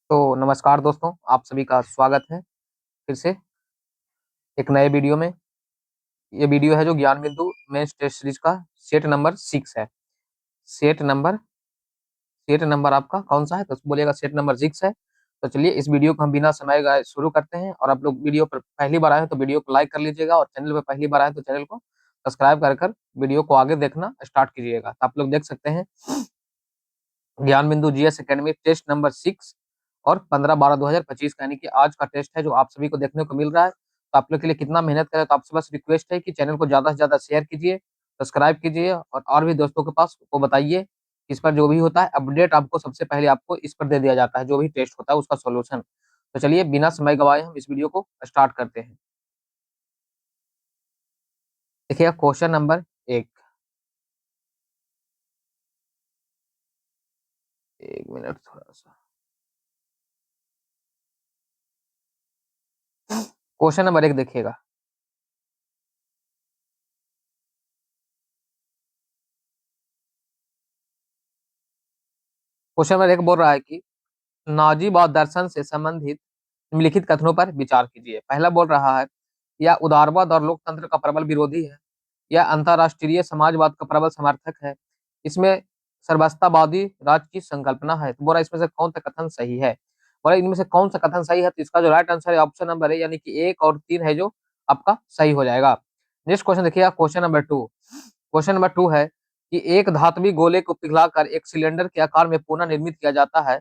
तो नमस्कार दोस्तों, आप सभी का स्वागत है फिर से एक नए वीडियो में। ये वीडियो है जो ज्ञान बिंदु मेंस टेस्ट सीरीज का सेट नंबर 6 है। सेट नंबर सेट नंबर आपका कौन सा है? तो बोलिएगा सेट नंबर 6 है। तो चलिए इस वीडियो को हम बिना समय गए शुरू करते हैं। और आप लोग वीडियो पर पहली बार आए हैं तो वीडियो को लाइक कर लीजिएगा, और चैनल पर पहली बार आए तो चैनल को सब्सक्राइब कर वीडियो को आगे देखना स्टार्ट कीजिएगा। तो आप लोग देख सकते हैं ज्ञान बिंदु जीएस एकेडमी टेस्ट नंबर 6 और 15/12/2025 का, यानी कि आज का टेस्ट है जो आप सभी को देखने को मिल रहा है। तो आप लोग के लिए कितना मेहनत करें, तो आपसे बस रिक्वेस्ट है कि चैनल को ज्यादा से ज्यादा शेयर कीजिए, सब्सक्राइब कीजिए, और भी दोस्तों के पास को बताइए। इस पर जो भी होता है अपडेट आपको सबसे पहले आपको इस पर दे दिया जाता है, जो भी टेस्ट होता है उसका सोल्यूशन। तो चलिए बिना समय गवाए हम इस वीडियो को स्टार्ट करते हैं। देखिए क्वेश्चन नंबर 1। 1 मिनट थोड़ा सा। क्वेश्चन नंबर 1 देखिएगा। क्वेश्चन नंबर 1 बोल रहा है कि नाजीवाद दर्शन से संबंधित निम्नलिखित कथनों पर विचार कीजिए। पहला बोल रहा है, यह उदारवाद और लोकतंत्र का प्रबल विरोधी है, यह अंतर्राष्ट्रीय समाजवाद का प्रबल समर्थक है, इसमें सर्वस्तावादी राज्य की संकल्पना है। तो बोला इसमें से कौन सा कथन सही है? बोला इनमें से कौन सा कथन सही है? तो इसका जो राइट आंसर है ऑप्शन नंबर है, यानी कि 1 और 3 है जो आपका सही हो जाएगा। नेक्स्ट क्वेश्चन देखिएगा, क्वेश्चन नंबर 2। क्वेश्चन नंबर 2 है कि एक धात्विक गोले को पिघलाकर एक सिलेंडर के आकार में पुनः निर्मित किया जाता है।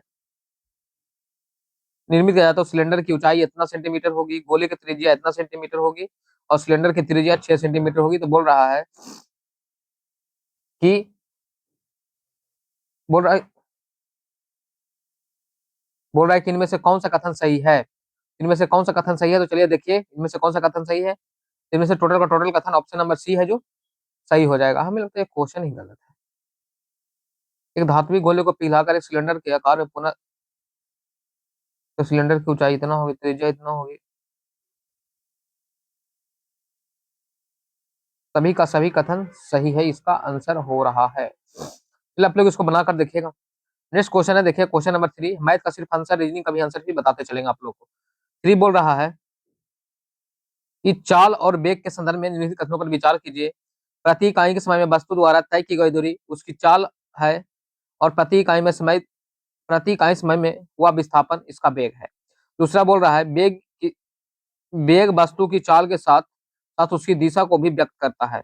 तो सिलेंडर की ऊंचाई इतना सेंटीमीटर होगी, गोले की त्रिज्या इतना सेंटीमीटर होगी, और सिलेंडर की त्रिज्या 6 सेंटीमीटर होगी। तो कि बोल रहा है बोल रहा है कि इनमें से कौन सा कथन सही है? इनमें से कौन सा कथन सही है? तो चलिए देखिए इनमें से कौन सा कथन सही है। इनमें से टोटल का टोटल कथन ऑप्शन नंबर सी है जो सही हो जाएगा। हमें लगता है क्वेश्चन ही गलत है। एक धात्विक गोले को पिघलाकर एक सिलेंडर के आकार में पुनः, तो सिलेंडर की ऊंचाई इतना होगी, त्रिज्या इतना होगी। सभी का सभी कथन सही है, इसका आंसर हो रहा है। चलिए आप लोग इसको बनाकर देखिएगा। नेक्स्ट क्वेश्चन है, देखिए क्वेश्चन नंबर 3। मैथ का सिर्फ आंसर, रीजनिंग का भी आंसर भी बताते चलेंगे आप लोग को। 3 बोल रहा है कि चाल और वेग के संदर्भ में निम्नलिखित कथनों पर विचार कीजिए। प्रति इकाई के समय में वस्तु द्वारा तय की गई दूरी उसकी चाल है, और प्रति इकाई समय में हुआ विस्थापन इसका वेग है। दूसरा बोल रहा है वेग वस्तु की चाल के साथ साथ उसकी दिशा को भी व्यक्त करता है।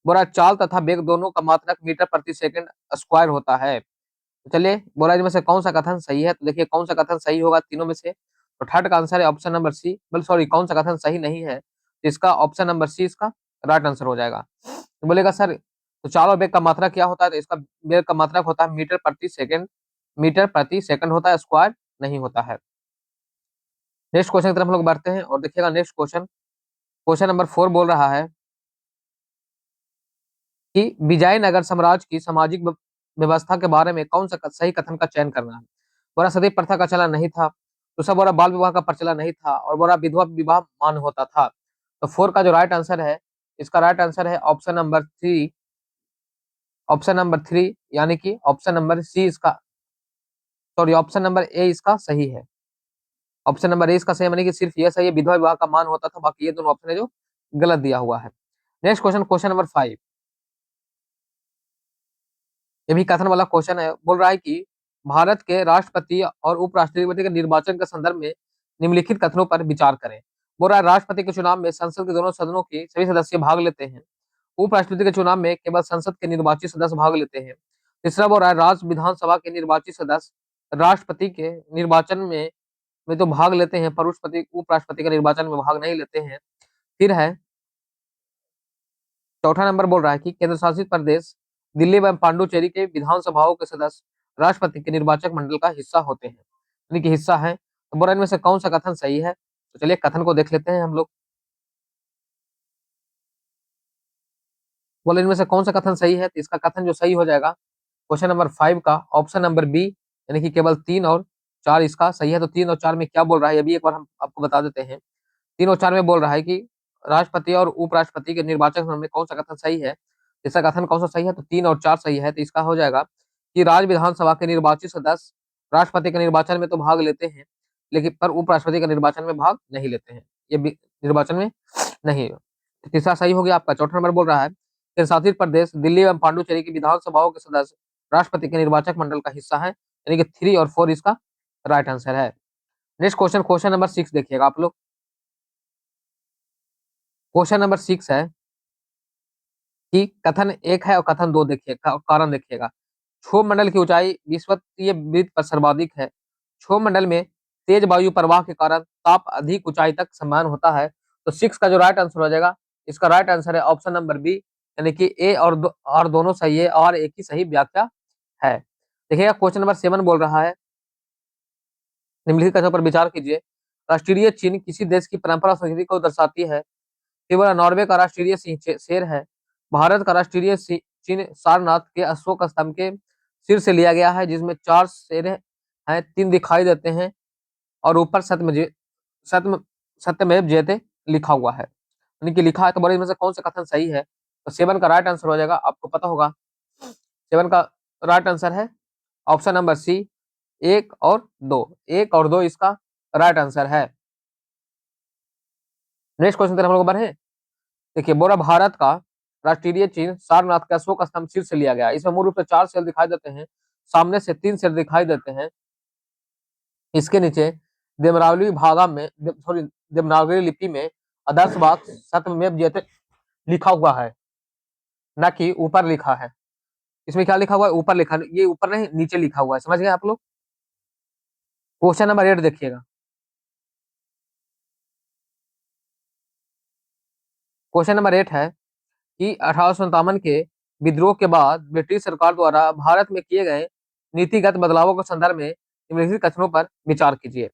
बोला चाल तथा वेग दोनों का मात्रक मीटर प्रति सेकंड स्क्वायर होता है। तो चलिए बोला इनमें से कौन सा कथन सही है? तो देखिए कौन सा कथन सही होगा तीनों में से। तो थर्ड का आंसर है ऑप्शन नंबर सी, बल सॉरी कौन सा कथन सही नहीं है? तो इसका ऑप्शन नंबर सी इसका राइट आंसर हो जाएगा। तो बोलेगा सर तो चाल और वेग का मात्रक क्या होता है? तो इसका वेग का मात्रक होता है मीटर प्रति सेकंड होता है, स्क्वायर नहीं होता है। नेक्स्ट क्वेश्चन की तरफ हम लोग बढ़ते हैं और देखिएगा नेक्स्ट क्वेश्चन। क्वेश्चन नंबर 4 बोल रहा है कि विजयनगर साम्राज्य की सामाजिक व्यवस्था के बारे में कौन सा सही कथन का चयन करना है? बोरा सती प्रथा का चलन नहीं था, दूसरा बोरा बाल विवाह का प्रचलन नहीं था, और बोरा विधवा विवाह मान्य होता था। तो 4 का जो राइट आंसर है, इसका राइट आंसर है ऑप्शन नंबर 3, यानी कि ऑप्शन नंबर सी इसका, सॉरी ऑप्शन नंबर ए इसका सही है। ऑप्शन नंबर ए इसका सही, यानी कि सिर्फ ये सही है, विधवा विवाह का मान होता था, बाकी ये दोनों ऑप्शन है जो गलत दिया हुआ है। Next question, question number 5। ये भी कथन वाला क्वेश्चन है। बोल रहा है कि भारत के राष्ट्रपति और उपराष्ट्रपति के निर्वाचन के संदर्भ में निम्नलिखित कथनों पर विचार करें। बोल रहा है राष्ट्रपति के चुनाव में संसद के दोनों सदनों के सभी सदस्य भाग लेते हैं, उपराष्ट्रपति के चुनाव में केवल संसद के निर्वाचित सदस्य भाग लेते हैं। तीसरा बोल रहा है राज्य विधानसभा के निर्वाचित सदस्य राष्ट्रपति के निर्वाचन में तो भाग लेते हैं, पर उपराष्ट्रपति के निर्वाचन में भाग नहीं लेते हैं। फिर है चौथा नंबर, बोल रहा है कि केंद्र शासित प्रदेश दिल्ली एवं पांडुचेरी के विधानसभाओं के सदस्य राष्ट्रपति के निर्वाचक मंडल का हिस्सा होते हैं, यानी कि हिस्सा है। तो बोला इनमें से कौन सा कथन सही है? तो चलिए कथन को देख लेते हैं हम लोग। बोला इनमें से कौन सा कथन सही है? तो इसका कथन जो सही हो जाएगा क्वेश्चन नंबर 5 का ऑप्शन नंबर बी, यानी कि केवल 3 और 4 इसका सही है। तो 3 और 4 में क्या बोल रहा है ये भी एक बार हम आपको बता देते हैं। 3 और 4 में बोल रहा है कि राष्ट्रपति और उपराष्ट्रपति के निर्वाचन में कौन सा कथन सही है? इसका कथन कौन सा सही है? तो 3 और 4 सही है। तो इसका हो जाएगा कि राज्य विधानसभा के निर्वाचित सदस्य राष्ट्रपति के निर्वाचन में तो भाग लेते हैं, लेकिन पर उपराष्ट्रपति के निर्वाचन में भाग नहीं लेते हैं, ये निर्वाचन में नहीं। तीसरा सही हो गया आपका। चौथा नंबर बोल रहा है केंद्र शासित प्रदेश दिल्ली एवं पांडुचेरी की विधानसभाओं के सदस्य राष्ट्रपति के निर्वाचक मंडल का हिस्सा है, यानी कि 3 और 4 इसका राइट आंसर है। नेक्स्ट क्वेश्चन, क्वेश्चन नंबर 6 देखिएगा आप लोग। क्वेश्चन नंबर 6 है कि कथन 1 है और कथन 2 देखिएगा, कारण देखिएगा। क्षोभ मंडल की ऊंचाई विषुवतीय वृत्त पर सर्वाधिक है। क्षोभ मंडल में तेज वायु प्रवाह के कारण ताप अधिक ऊंचाई तक समान होता है। तो 6 का जो राइट आंसर हो जाएगा, इसका राइट आंसर है ऑप्शन नंबर बी, यानी कि ए और दोनों सही है और एक ही सही व्याख्या है। देखिएगा क्वेश्चन नंबर 7 बोल रहा है निम्नलिखित कथनों पर विचार कीजिए। राष्ट्रीय चिन्ह किसी देश की परंपरा संस्कृति को दर्शाती है। केवल नॉर्वे का राष्ट्रीय शेर है। भारत का राष्ट्रीय चिन्ह सारनाथ के अशोक स्तंभ के सिर से लिया गया है, जिसमें 4 शेर हैं, 3 दिखाई देते हैं और ऊपर सत्य सत्यमेव जयते लिखा हुआ है, यानी कि लिखा है। तो बड़े इनमें से कौन सा कथन सही है? तो 7 का राइट आंसर हो जाएगा, आपको पता होगा 7 का राइट आंसर है ऑप्शन नंबर सी, 1 और 2 इसका राइट आंसर है। नेक्स्ट क्वेश्चन तरफ हम लोग बढ़े। देखिए बोरा भारत का राष्ट्रीय चिन्ह सारनाथ के अशोक स्तंभ शीर्ष से लिया गया। इसमें मूल रूप से 4 शेर दिखाई देते हैं, सामने से 3 शेर दिखाई देते हैं। इसके नीचे देवनागरी भागा में सॉरी देवनागरी लिपि में आदर्श वाक्य सत्यमेव जयते लिखा हुआ है, ना कि ऊपर लिखा है। इसमें क्या लिखा हुआ है? ऊपर लिखा, ये ऊपर नहीं नीचे लिखा हुआ है, समझ गए आप लोग। क्वेश्चन नंबर 8 देखिएगा। क्वेश्चन नंबर 8 है कि 1857 के विद्रोह के बाद ब्रिटिश सरकार द्वारा भारत में किए गए नीतिगत बदलावों के संदर्भ में निम्नलिखित कथनों पर विचार कीजिए।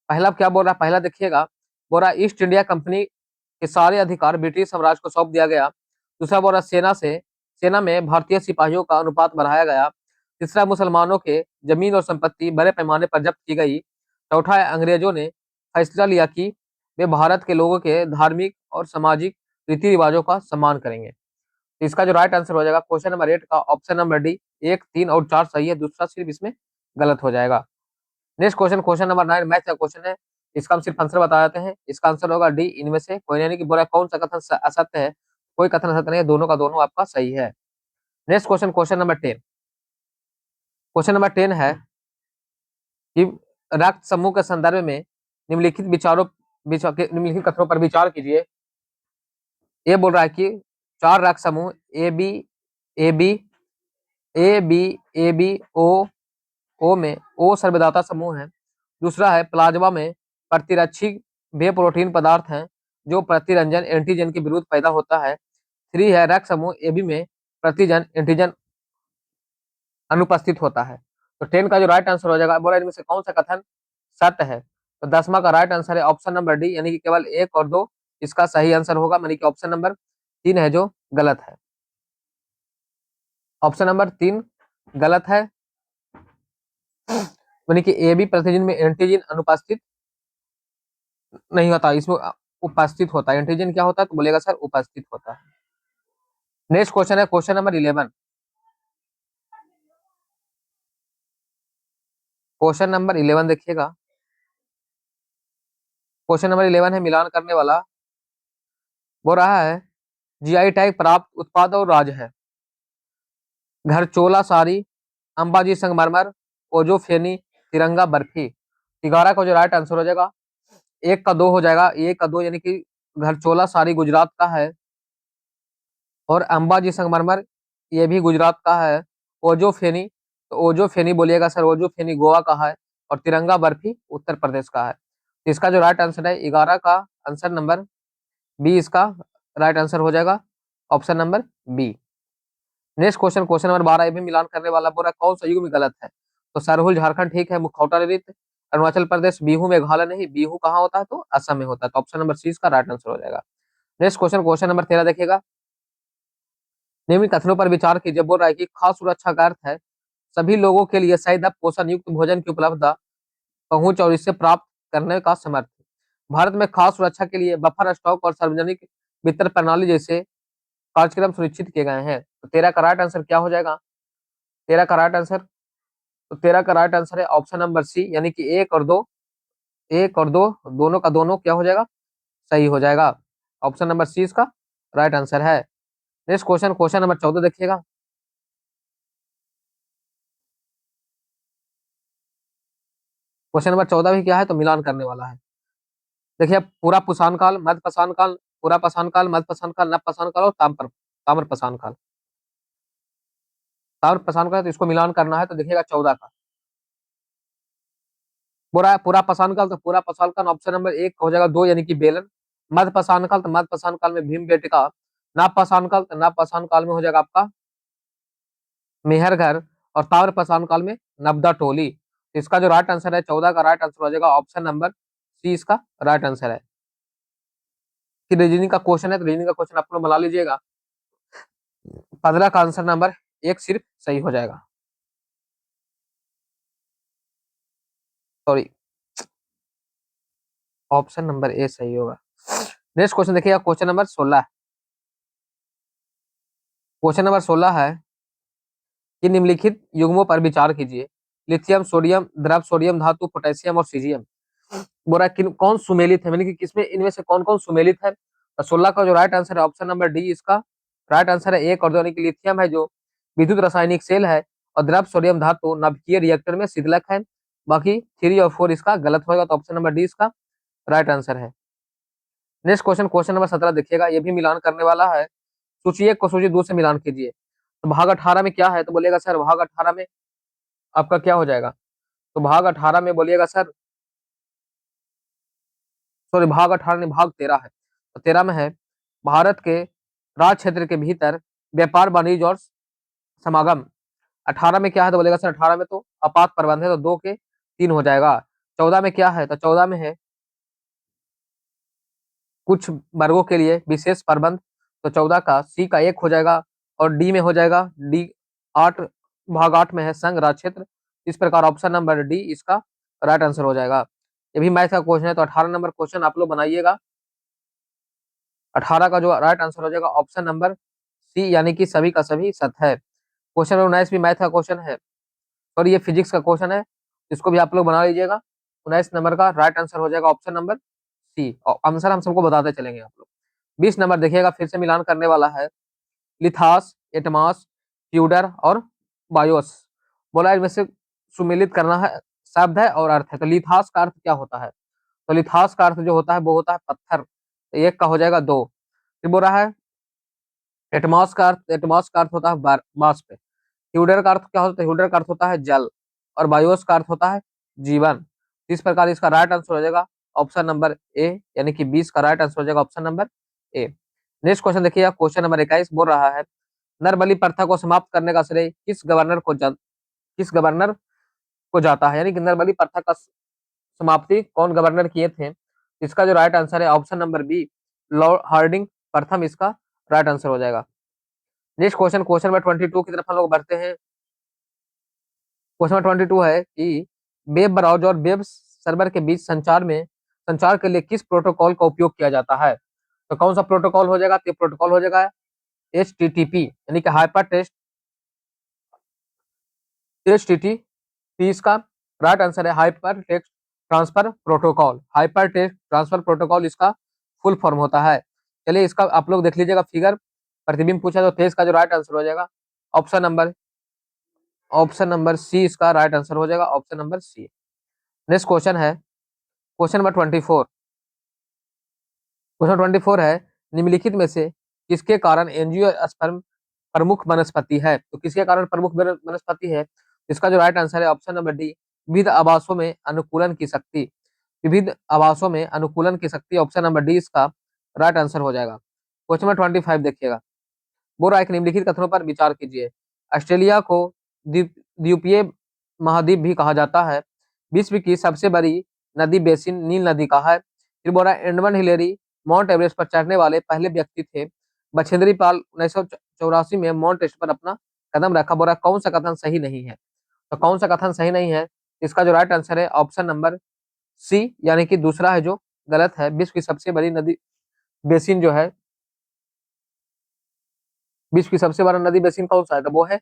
पहला क्या बोल रहा है? पहला देखिएगा, बोल रहा ईस्ट इंडिया कंपनी के सारे अधिकार ब्रिटिश साम्राज्य को सौंप दिया गया। दूसरा बोल रहा सेना में भारतीय सिपाहियों का अनुपात बढ़ाया गया। तीसरा मुसलमानों के जमीन और संपत्ति बड़े पैमाने पर जब्त की गई। चौथा है अंग्रेजों ने फैसला लिया कि वे भारत के लोगों के धार्मिक और सामाजिक रीति रिवाजों का सम्मान करेंगे। तो इसका जो राइट आंसर हो जाएगा क्वेश्चन नंबर 8 का ऑप्शन नंबर डी, 1, 3 और 4 सही है, दूसरा सिर्फ इसमें गलत हो जाएगा। Next question, question number 9 math का क्वेश्चन है। इसका हम सिर्फ आंसर बता देते हैं। इसका आंसर होगा डी, इनमें से कोई नहीं, कि बोला कौन सा कथन असत्य है? कोई कथन असत्य नहीं है, दोनों का दोनों आपका सही है। Next question, question number 10। Question number 10 है कि रक्त समूह के संदर्भ में निम्नलिखित कथनों पर विचार कीजिए। ये बोल रहा है कि 4 रक्त समूह A B A B A B A B O में ओ सर्वदाता समूह है। दूसरा है प्लाज्मा में प्रतिरक्षी वे प्रोटीन पदार्थ हैं जो प्रतिरंजन एंटीजन के विरुद्ध पैदा होता है। 3 है रक्त समूह ए बी में प्रतिजन एंटीजन अनुपस्थित होता है। तो 10 का जो राइट आंसर हो जाएगा, बोला इनमें से कौन सा कथन सत्य है? तो 10वां का राइट आंसर है ऑप्शन नंबर डी, यानी कि केवल 1 और 2 इसका सही आंसर होगा, यानी कि ऑप्शन नंबर 3 है जो गलत है। ऑप्शन नंबर 3 गलत है, यानी कि ए बी प्रतिजन में एंटीजन अनुपस्थित नहीं होता, इसमें उपस्थित होता है। एंटीजन क्या होता है? तो बोलेगा सर उपस्थित होता है। नेक्स्ट क्वेश्चन है क्वेश्चन नंबर 11। क्वेश्चन नंबर 11 देखिएगा। क्वेश्चन नंबर 11 है मिलान करने वाला। वो रहा है जीआई टैग प्राप्त उत्पाद और राज्य है घरचोला साड़ी, अंबाजी संगमरमर, ओजोफेनी, तिरंगा बर्फी। 11 का जो राइट आंसर हो जाएगा, 1 का 2 हो जाएगा, 1 का 2 यानी कि घरचोला साड़ी गुजरात का है और अंबाजी संगमरमर ये भी गुजरात का है। ओजोफेनी, तो ओजोफेनी बोलिएगा सर, ओजोफेनी गोवा का है और तिरंगा बर्फी उत्तर प्रदेश का है। तो इसका जो राइट आंसर है 11 का आंसर नंबर बी इसका राइट आंसर हो जाएगा, option number B. Next question, question number 12 ये भी मिलान करने वाला, बोला कौन सा युग में गलत है? तो सरहुल झारखंड ठीक है, मुखौटा ललित अरुणाचल प्रदेश, बिहू मेघालय नहीं, बिहू कहाँ होता है? तो असम में होता है। तो ऑप्शन नंबर सी इसका राइट आंसर हो जाएगा। नेक्स्ट क्वेश्चन, क्वेश्चन नंबर 13 देखिएगा। निम्नलिखित कथनों पर विचार कीजिए। बोल रहा है कि खाद्य सुरक्षा का अर्थ है सभी लोगों के लिए सही पोषण युक्त भोजन की उपलब्धता, पहुंच और इससे प्राप्त करने का समर्थन। भारत में खाद्य सुरक्षा के लिए बफर स्टॉक और सार्वजनिक वितरण प्रणाली जैसे कार्यक्रम सुनिश्चित किए गए हैं। तो 13 का राइट आंसर क्या हो जाएगा? 13 का राइट आंसर तो 13 का राइट आंसर है ऑप्शन नंबर सी, यानी कि एक और दो दोनों का दोनों क्या हो जाएगा, सही हो जाएगा। ऑप्शन नंबर सी इसका राइट आंसर है। नेक्स्ट क्वेश्चन, क्वेश्चन नंबर 14 देखिएगा। क्वेश्चन नंबर 14 भी क्या है, तो मिलान करने वाला है। देखिए, पूरा पुसान काल, मध्य पाषाण काल, पूरा पाषाण काल, मध्य पाषाण काल, नव पाषाण काल और ताम्र पाषाण काल। ताम्र पाषाण काल, तो इसको मिलान करना है, तो देखिएगा 14 का पूरा पाषाण काल, तो पूरा पाषाण काल ऑप्शन नंबर एक हो जाएगा 2, यानी कि बेलन। मध्य पाषाण काल, तो मध्य पाषाण काल में भीम बेटिका। नव पाषाण काल, तो नव पाषाण काल में हो जाएगा आपका मेहरगढ़। और ताम्र पाषाण काल में नबदा टोली। तो इसका जो राइट आंसर है 14 का राइट आंसर हो जाएगा ऑप्शन नंबर सी, इसका राइट आंसर है। कि रीजनिंग का क्वेश्चन है, तो रीजनिंग का क्वेश्चन आप लोग बना लीजिएगा। 15 का आंसर नंबर एक सिर्फ सही हो जाएगा, सॉरी, ऑप्शन नंबर ए सही होगा। नेक्स्ट क्वेश्चन देखिएगा, क्वेश्चन नंबर 16। क्वेश्चन नंबर 16 है कि निम्नलिखित युग्मों पर विचार कीजिए। लिथियम, सोडियम, द्रव सोडियम धातु, पोटेशियम और सीजियम। बोल रहा है किन कौन सुमेलित है, यानी कि किसमें इनमें से कौन कौन सुमेलित है। तो 16 का जो राइट आंसर है ऑप्शन नंबर डी, इसका राइट आंसर है। एक और दो, यानी कि लिथियम है जो विद्युत रासायनिक सेल है, और द्रव सोडियम धातु नाभिकीय रिएक्टर में शीतलक है। बाकी 3 और 4 इसका गलत होगा, तो ऑप्शन नंबर डी इसका राइट आंसर है। नेक्स्ट क्वेश्चन, क्वेश्चन नंबर 17 देखिएगा, ये भी मिलान करने वाला है। सूची 1 को सूची 2 से मिलान कीजिए। तो भाग 18 में क्या है, तो बोलेगा सर भाग 18 में आपका क्या हो जाएगा। तो भाग 18 में बोलिएगा सर, सॉरी, भाग 18 नहीं, भाग 13 है। तो 13 में है भारत के राज क्षेत्र के भीतर व्यापार वाणिज्य और समागम। 18 में क्या है, तो बोलेगा सर 18 में तो आपात प्रबंध है, तो 2 के 3 हो जाएगा। 14 में क्या है, तो 14 में है कुछ वर्गों के लिए विशेष प्रबंध। तो 14 का सी का 1 हो जाएगा। और डी में हो जाएगा डी 8, भाग 8 में है संघ राज क्षेत्र। इस प्रकार ऑप्शन नंबर डी इसका राइट आंसर हो जाएगा। ये भी मैथ का क्वेश्चन है, तो 18 नंबर क्वेश्चन आप लोग बनाइएगा। 18 का जो राइट आंसर हो जाएगा ऑप्शन नंबर सी, यानी कि सभी का सभी सत है। क्वेश्चन नंबर 19 भी मैथ का क्वेश्चन है, और ये फिजिक्स का क्वेश्चन है, इसको भी आप लोग बना लीजिएगा। 19 नंबर का राइट आंसर हो जाएगा ऑप्शन नंबर सी, और आंसर हम सबको बताते चलेंगे आप लोग। 20 नंबर देखिएगा, फिर से मिलान करने वाला है। लिथास, एटमास, ट्यूडर और बायोस। बोला इनमें से सुमेलित करना है, शब्द है और अर्थ है। तो लिथास का अर्थ क्या होता है, तो लिथास का अर्थ जो होता है वो होता है पत्थर। तो एक का हो जाएगा 2। फिर बोल रहा है एटमॉस का अर्थ होता है बाष्प। ह्यूडर का अर्थ क्या होता है, ह्यूडर का अर्थ होता है जल। और बायोस का अर्थ होता है जीवन। इस प्रकार इसका राइट आंसर हो जाएगा ऑप्शन नंबर ए, यानी कि 20 का राइट आंसर हो जाएगा option number A. Next question देखिए, क्वेश्चन नंबर 21 बोल रहा है नरबली प्रथा को समाप्त करने का श्रेय किस गवर्नर को जाता है, यानी कि नरबली प्रथा का समाप्ति कौन गवर्नर किए थे। इसका जो राइट आंसर है option number B, lord Hardinge प्रथम इसका राइट आंसर हो जाएगा। नेक्स्ट क्वेश्चन, क्वेश्चन नंबर 22 की तरफ हम लोग बढ़ते हैं। क्वेश्चन नंबर 22 है कि वेब ब्राउज़र और वेब सर्वर के बीच संचार के लिए किस प्रोटोकॉल का उपयोग किया जाता है। तो कौन सा प्रोटोकॉल हो जाएगा, तो प्रोटोकॉल हो जाएगा HTTP, यानी कि HTTP इसका राइट आंसर है। Hyper text transfer protocol, hyper text transfer protocol इसका फुल फॉर्म होता है। चलिए इसका आप लोग देख लीजिएगा फिगर, प्रतिबिंब पूछा तो 23 का जो राइट आंसर हो जाएगा ऑप्शन नंबर सी इसका राइट आंसर हो जाएगा, option number C. Next question है क्वेश्चन नंबर 24। क्वेश्चन 24 है निम्नलिखित में से किसके कारण एंजियोस्पर्म प्रमुख वनस्पति है। तो किसके कारण प्रमुख वनस्पति है, इसका जो राइट आंसर है ऑप्शन नंबर डी, विविध आवासों में अनुकूलन की शक्ति। विविध आवासों में अनुकूलन की शक्ति, ऑप्शन नंबर डी इसका राइट आंसर हो जाएगा। क्वेश्चन नंबर 25 देखिएगा, बोल रहा है कि निम्नलिखित कथनों पर विचार कीजिए। ऑस्ट्रेलिया को द्वीपीय महाद्वीप भी कहा जाता है। विश्व की सबसे बड़ी नदी बेसिन नील नदी का है। फिर बोल रहा है एडमंड हिलेरी माउंट एवरेस्ट पर चढ़ने वाले पहले व्यक्ति थे। बछेंद्री पाल 1984 में माउंट एवरेस्ट पर अपना कदम रखा। बोल रहा है कौन सा कथन सही नहीं है, तो कौन सा कथन सही नहीं है, इसका जो राइट आंसर है ऑप्शन नंबर सी, यानी कि दूसरा है जो गलत है। विश्व की सबसे बड़ी नदी बेसिन जो है, विश्व की सबसे बड़ा नदी बेसिन कौन सा है, तो वो है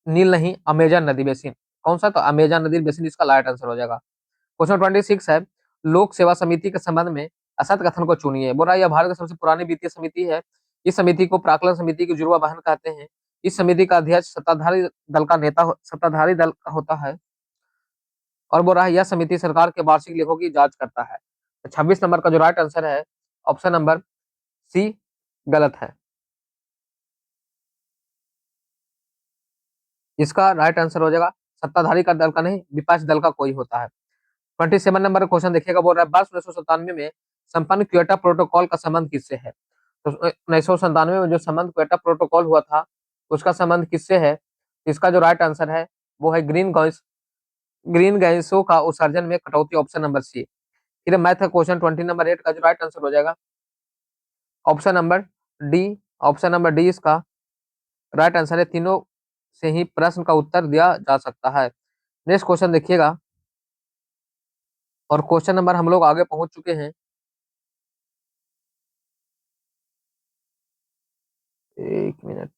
नील नहीं, अमेजन नदी बेसिन। कौन सा, तो अमेजन नदी बेसिन इसका राइट आंसर हो जाएगा। क्वेश्चन 26 है, लोक सेवा समिति के संबंध में असत कथन को चुनिए। बोल रहा है यह भारत की सबसे पुरानी वित्तीय समिति है। इस समिति को प्राक्कलन समिति की जुड़वा बहन कहते हैं। इस समिति का अध्यक्ष सत्ताधारी दल का सत्ताधारी दल का होता है। और बोल रहा है यह समिति सरकार के वार्षिक लेखों की जांच करता है। 26 नंबर का जो राइट आंसर है ऑप्शन नंबर सी गलत है। इसका राइट आंसर हो जाएगा सत्ताधारी का दल का नहीं, विपक्ष दल का कोई होता है। 27 नंबर क्वेश्चन देखिएगा, बोल रहा है वर्ष 1997 में संपन्न क्योटो प्रोटोकॉल का संबंध किससे है। तो 1997 में जो संबंध क्योटो प्रोटोकॉल हुआ था उसका संबंध किससे है। इसका जो राइट आंसर है वो है ग्रीन गैसों का उत्सर्जन में कटौती, ऑप्शन नंबर सी। फिर मैथ का क्वेश्चन 20 नंबर 8 का जो राइट आंसर हो जाएगा option number D. Option number D इसका राइट आंसर है। तीनों से ही प्रश्न का उत्तर दिया जा सकता है। नेक्स्ट क्वेश्चन देखिएगा, और क्वेश्चन नंबर हम लोग आगे पहुंच चुके हैं। एक minute,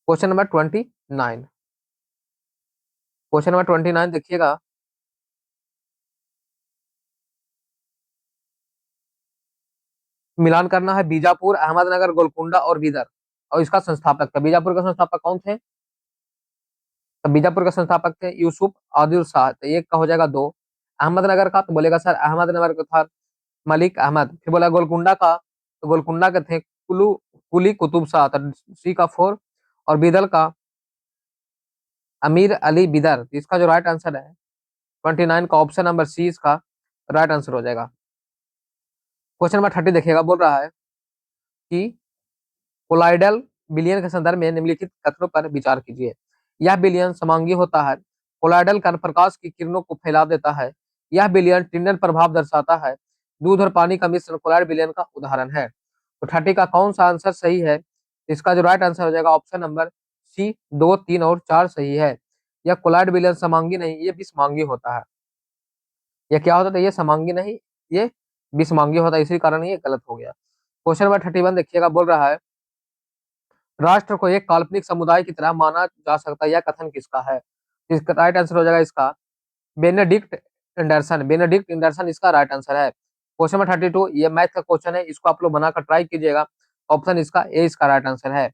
question number 29। Question number 29 देखिएगा, मिलान करना है बीजापुर, अहमदनगर, गोलकुंडा और बीदर, और इसका संस्थापक था। बीजापुर का संस्थापक कौन थे, तो बीजापुर का संस्थापक थे यूसुफ आदिल शाह, तो एक का हो जाएगा दो। अहमदनगर का तो बोलेगा सर अहमदनगर का था मलिक अहमद। फिर बोला गोलकुंडा का, तो गोलकुंडा के थे कुली कुतुब शाह, तो सी का 4। और बीदल का अमीर अली बिदर। तो इसका जो राइट आंसर है 29 का ऑप्शन नंबर सी इसका राइट आंसर हो जाएगा। क्वेश्चन नंबर 30 देखिएगा, बोल रहा है कि कोलाइडल विलयन के संदर्भ में निम्नलिखित कथनों पर विचार कीजिए। यह विलयन समांगी होता है। कोलाइडल कण प्रकाश की किरणों को फैला देता है। यह विलयन टिंडन प्रभाव दर्शाता है। दूध और पानी का मिश्रण कोलाइड विलयन का उदाहरण है। तो 30 का कौन सा आंसर सही है। इसका जो राइट आंसर हो जाएगा ऑप्शन नंबर सी, 2, 3 और 4 सही है। यह कोलाइड विलयन समांगी नहीं, ये विषमांगी होता है। यह क्या होता है, ये समांगी नहीं, ये विषमांगी होता है, इसी कारण ये गलत हो गया। क्वेश्चन नंबर 31 देखिएगा, बोल रहा है राष्ट्र को एक काल्पनिक समुदाय की तरह माना जा सकता है, यह कथन किसका है। इसका राइट आंसर हो जाएगा इसका बेनेडिक्ट एंडरसन। बेनेडिक्ट एंडरसन इसका राइट आंसर है। क्वेश्चन नंबर 32 ये मैथ का क्वेश्चन है, इसको आप लोग बनाकर ट्राई कीजिएगा। ऑप्शन इसका ए इसका राइट आंसर है।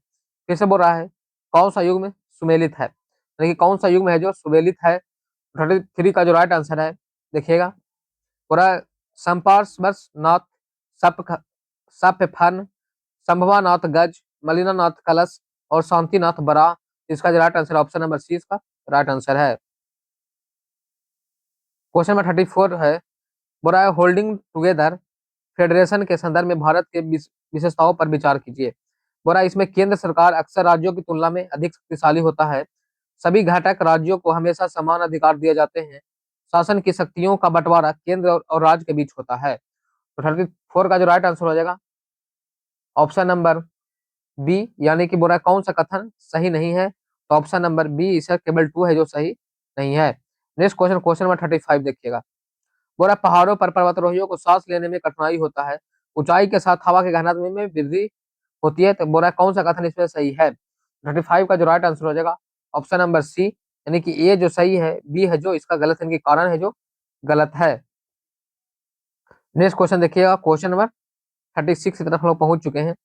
फिर से बोल रहा है कौन सा युग में सुमेलित है, यानी कि कौन सा युग में है जो सुमेलित है। 33 का जो राइट आंसर है देखिएगा, पूरा संपार्श्वर्स नाथ सप्फन, संभवानाथ गज, मलिनानाथ कलश और शांतिनाथ बरा। इसका जो right answer option number C इसका राइट आंसर है। क्वेश्चन नंबर 34 है, बोला है होल्डिंग टुगेदर फेडरेशन के संदर्भ में भारत के विशेषताओं पर विचार कीजिए। बोला इसमें केंद्र सरकार अक्सर राज्यों की तुलना में अधिक शक्तिशाली होता है। सभी घटक राज्यों को हमेशा समान अधिकार दिए जाते हैं। शासन की शक्तियों का बंटवारा केंद्र और राज्य के बीच होता है। तो 34 का जो राइट आंसर हो जाएगा ऑप्शन नंबर बी, यानी कि बोला कौन सा कथन सही नहीं है, तो ऑप्शन नंबर बी इसका केवल 2 है जो सही नहीं है। नेक्स्ट क्वेश्चन, क्वेश्चन नंबर 35 देखिएगा, बोला पहाड़ों पर पर्वतारोहियों को सांस लेने में कठिनाई होता है। ऊंचाई के साथ हवा के घनत्व में वृद्धि होती है, तो बोला कौन सा कथन इसमें सही है। 35 का जो राइट आंसर हो जाएगा ऑप्शन नंबर सी, यानी कि ए जो सही है, बी है जो इसका गलत है, इनके कारण है जो गलत है। नेक्स्ट क्वेश्चन देखिएगा, क्वेश्चन नंबर 36 की तरफ हम लोग पहुंच चुके हैं।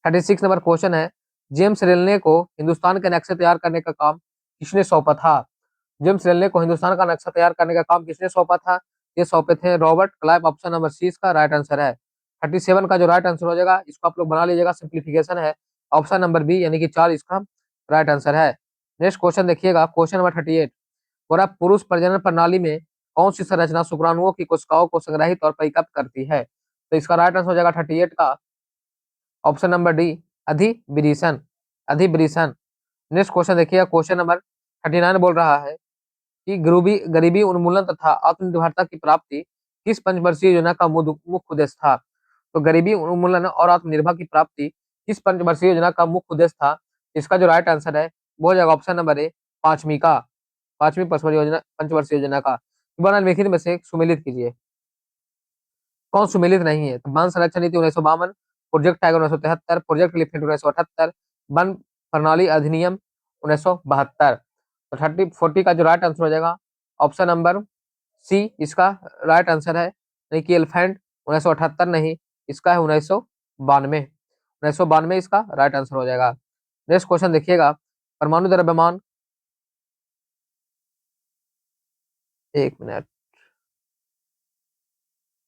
36 नंबर क्वेश्चन है, जेम्स रेलने को हिंदुस्तान के नक्शे तैयार करने का काम किसने सौंपा था। जेम्स रेलने को हिंदुस्तान का नक्शा तैयार करने का काम किसने सौंपा था, ये सौंपे थे Robert Clive. Option number C इसका राइट आंसर है। 37 का जो राइट आंसर हो जाएगा इसको आप लोग बना लीजिएगा, सिंप्लीफिकेशन है। ऑप्शन नंबर बी यानी कि 4 इसका राइट आंसर है। नेक्स्ट क्वेश्चन देखिएगा, क्वेश्चन नंबर 38, बोला पुरुष प्रजनन प्रणाली में कौन सी संरचना शुक्राणुओं की कोशिकाओं को संग्रहित और परिपक्व करती है। तो इसका राइट आंसर हो जाएगा 38 का ऑप्शन नंबर डी, अधिवृषण। अधिवृषण। नेक्स्ट क्वेश्चन देखिएगा, क्वेश्चन नंबर 39 बोल रहा है कि गरीबी गरीबी उन्मूलन तथा आत्मनिर्भरता की प्राप्ति किस पंचवर्षीय योजना का मुख्य उद्देश्य था। तो गरीबी उन्मूलन और आत्मनिर्भर की प्राप्ति किस पंचवर्षीय योजना का मुख्य उद्देश्य था। इसका जो राइट आंसर है वो हो जाएगा ऑप्शन नंबर ए, पांचवी का, पांचवी पंचवर्षीय योजना का। निम्नलिखित में से सुमेलित कीजिए। कौन सुमेलित नहीं है? तो वन संरक्षण नीति 1952, project tiger 1973, project elephant 1978, one प्रणाली अधिनियम 1972। तो 30-40 का जो राइट आंसर हो जाएगा ऑप्शन नंबर सी इसका राइट आंसर है, यानी कि एलिफेंट 1978 नहीं, इसका है 1992। 1992 इसका राइट आंसर हो जाएगा। नेक्स्ट क्वेश्चन देखिएगा, परमाणु द्रव्यमान, एक मिनट,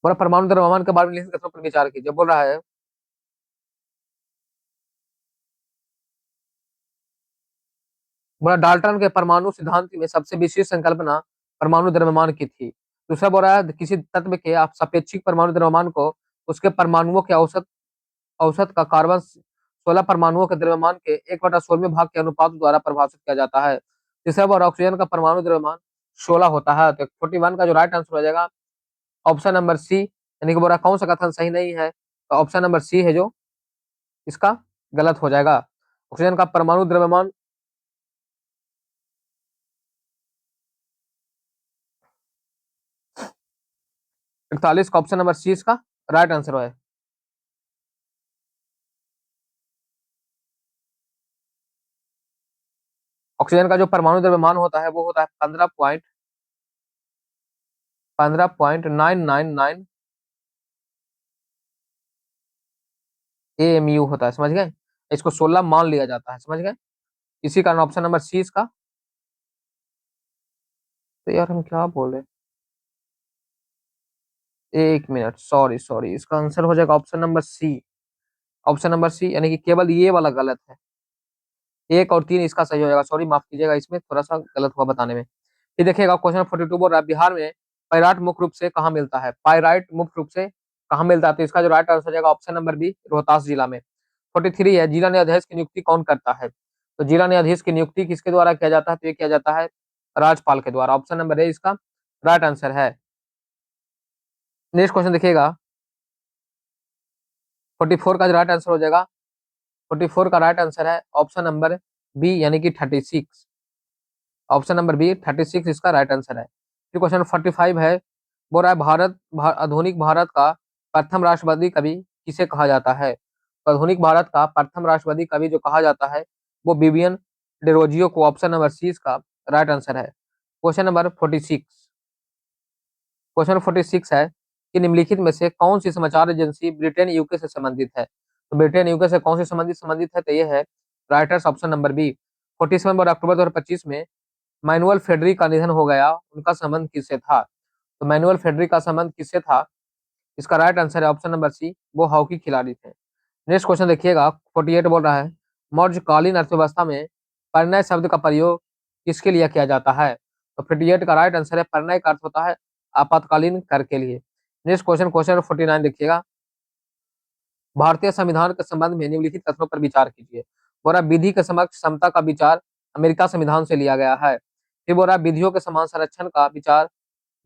बोला परमाणु द्रव्यमान के बारे में लिखित कथनों पर विचार कीजिए। बोल रहा है बोला डाल्टन के परमाणु सिद्धांत में सबसे विशेष संकल्पना परमाणु द्रव्यमान की थी। दूसरा बोल रहा है किसी तत्व के आप सापेक्षिक परमाणु द्रव्यमान को उसके परमाणुओं के औसत औसत का कार्बन 16 परमाणुओं के द्रव्यमान के 1/16वें भाग के अनुपात द्वारा परिभाषित किया जाता है। तीसरा बार ऑक्सीजन का परमाणु द्रव्यमान 16 होता है। तो 41 का जो राइट आंसर हो जाएगा ऑप्शन नंबर सी, यानी कि बोला कौन सा कथन सही नहीं है, तो ऑप्शन नंबर सी है जो इसका गलत हो जाएगा। ऑक्सीजन का परमाणु द्रव्यमान 41 का ऑप्शन नंबर सी इसका राइट आंसर है। ऑक्सीजन का जो परमाणु द्रव्यमान होता है वो होता है 15.999 AMU होता है, समझ गए? इसको 16 मान लिया जाता है, समझ गए? इसी कारण ऑप्शन नंबर सी इसका। तो यार हम क्या बोले, एक मिनट, सॉरी सॉरी, इसका आंसर हो जाएगा option number C. Option number C, यानी कि केवल ये वाला गलत है, 1 और 3 इसका सही हो जाएगा। सॉरी माफ कीजिएगा, इसमें थोड़ा सा गलत हुआ बताने में। फिर देखिएगा क्वेश्चन 42 बोल रहा है बिहार में पाइराइट मुख्य रूप से कहाँ मिलता है? पाइराइट मुख्य रूप से कहाँ मिलता है? तो इसका जो राइट आंसर हो जाएगा ऑप्शन नंबर बी, रोहतास जिला में। 43 है जिला न्यायाधीश की नियुक्ति कौन करता है? तो जिला न्यायाधीश की नियुक्ति किसके द्वारा किया जाता है? तो ये किया जाता है राज्यपाल के द्वारा। ऑप्शन नंबर ए इसका राइट आंसर है। नेक्स्ट क्वेश्चन देखिएगा, 44 का जो राइट आंसर हो जाएगा, 44 का राइट आंसर है ऑप्शन नंबर बी, यानी कि 36। ऑप्शन नंबर बी 36 इसका राइट आंसर है। फिर क्वेश्चन 45 है, बोल रहा है आधुनिक भारत का प्रथम राष्ट्रवादी कवि किसे कहा जाता है? तो आधुनिक भारत का प्रथम राष्ट्रवादी कवि जो कहा जाता है वो विवियन डिरोजियो को। ऑप्शन नंबर सी इसका राइट आंसर है। क्वेश्चन नंबर 46, क्वेश्चन 46 है कि निम्नलिखित में से कौन सी समाचार एजेंसी ब्रिटेन यूके से संबंधित है? तो ब्रिटेन यूके से कौन सी संबंधित है? तो ये है राइटर्स, ऑप्शन नंबर बी। 47 अक्टूबर 2025 में मैनुअल फेडरिक का निधन हो गया, उनका संबंध किससे था? तो मैनुअल फेडरिक का संबंध किससे था? इसका राइट आंसर है ऑप्शन नंबर सी, वो हॉकी खिलाड़ी थे। नेक्स्ट क्वेश्चन देखिएगा, 48 बोल रहा है मौर्यकालीन अर्थव्यवस्था में परिणय शब्द का प्रयोग किसके लिए किया जाता है? तो 48 का राइट आंसर है परिणय का अर्थ होता है आपातकालीन कर के लिए। नेक्स्ट क्वेश्चन, क्वेश्चन 49 देखिएगा, भारतीय संविधान के संबंध में निम्नलिखित कथनों पर विचार कीजिए। बोरा विधि के समक्ष समता का विचार अमेरिका संविधान से लिया गया है। फिर बोरा विधियों के समान संरक्षण का विचार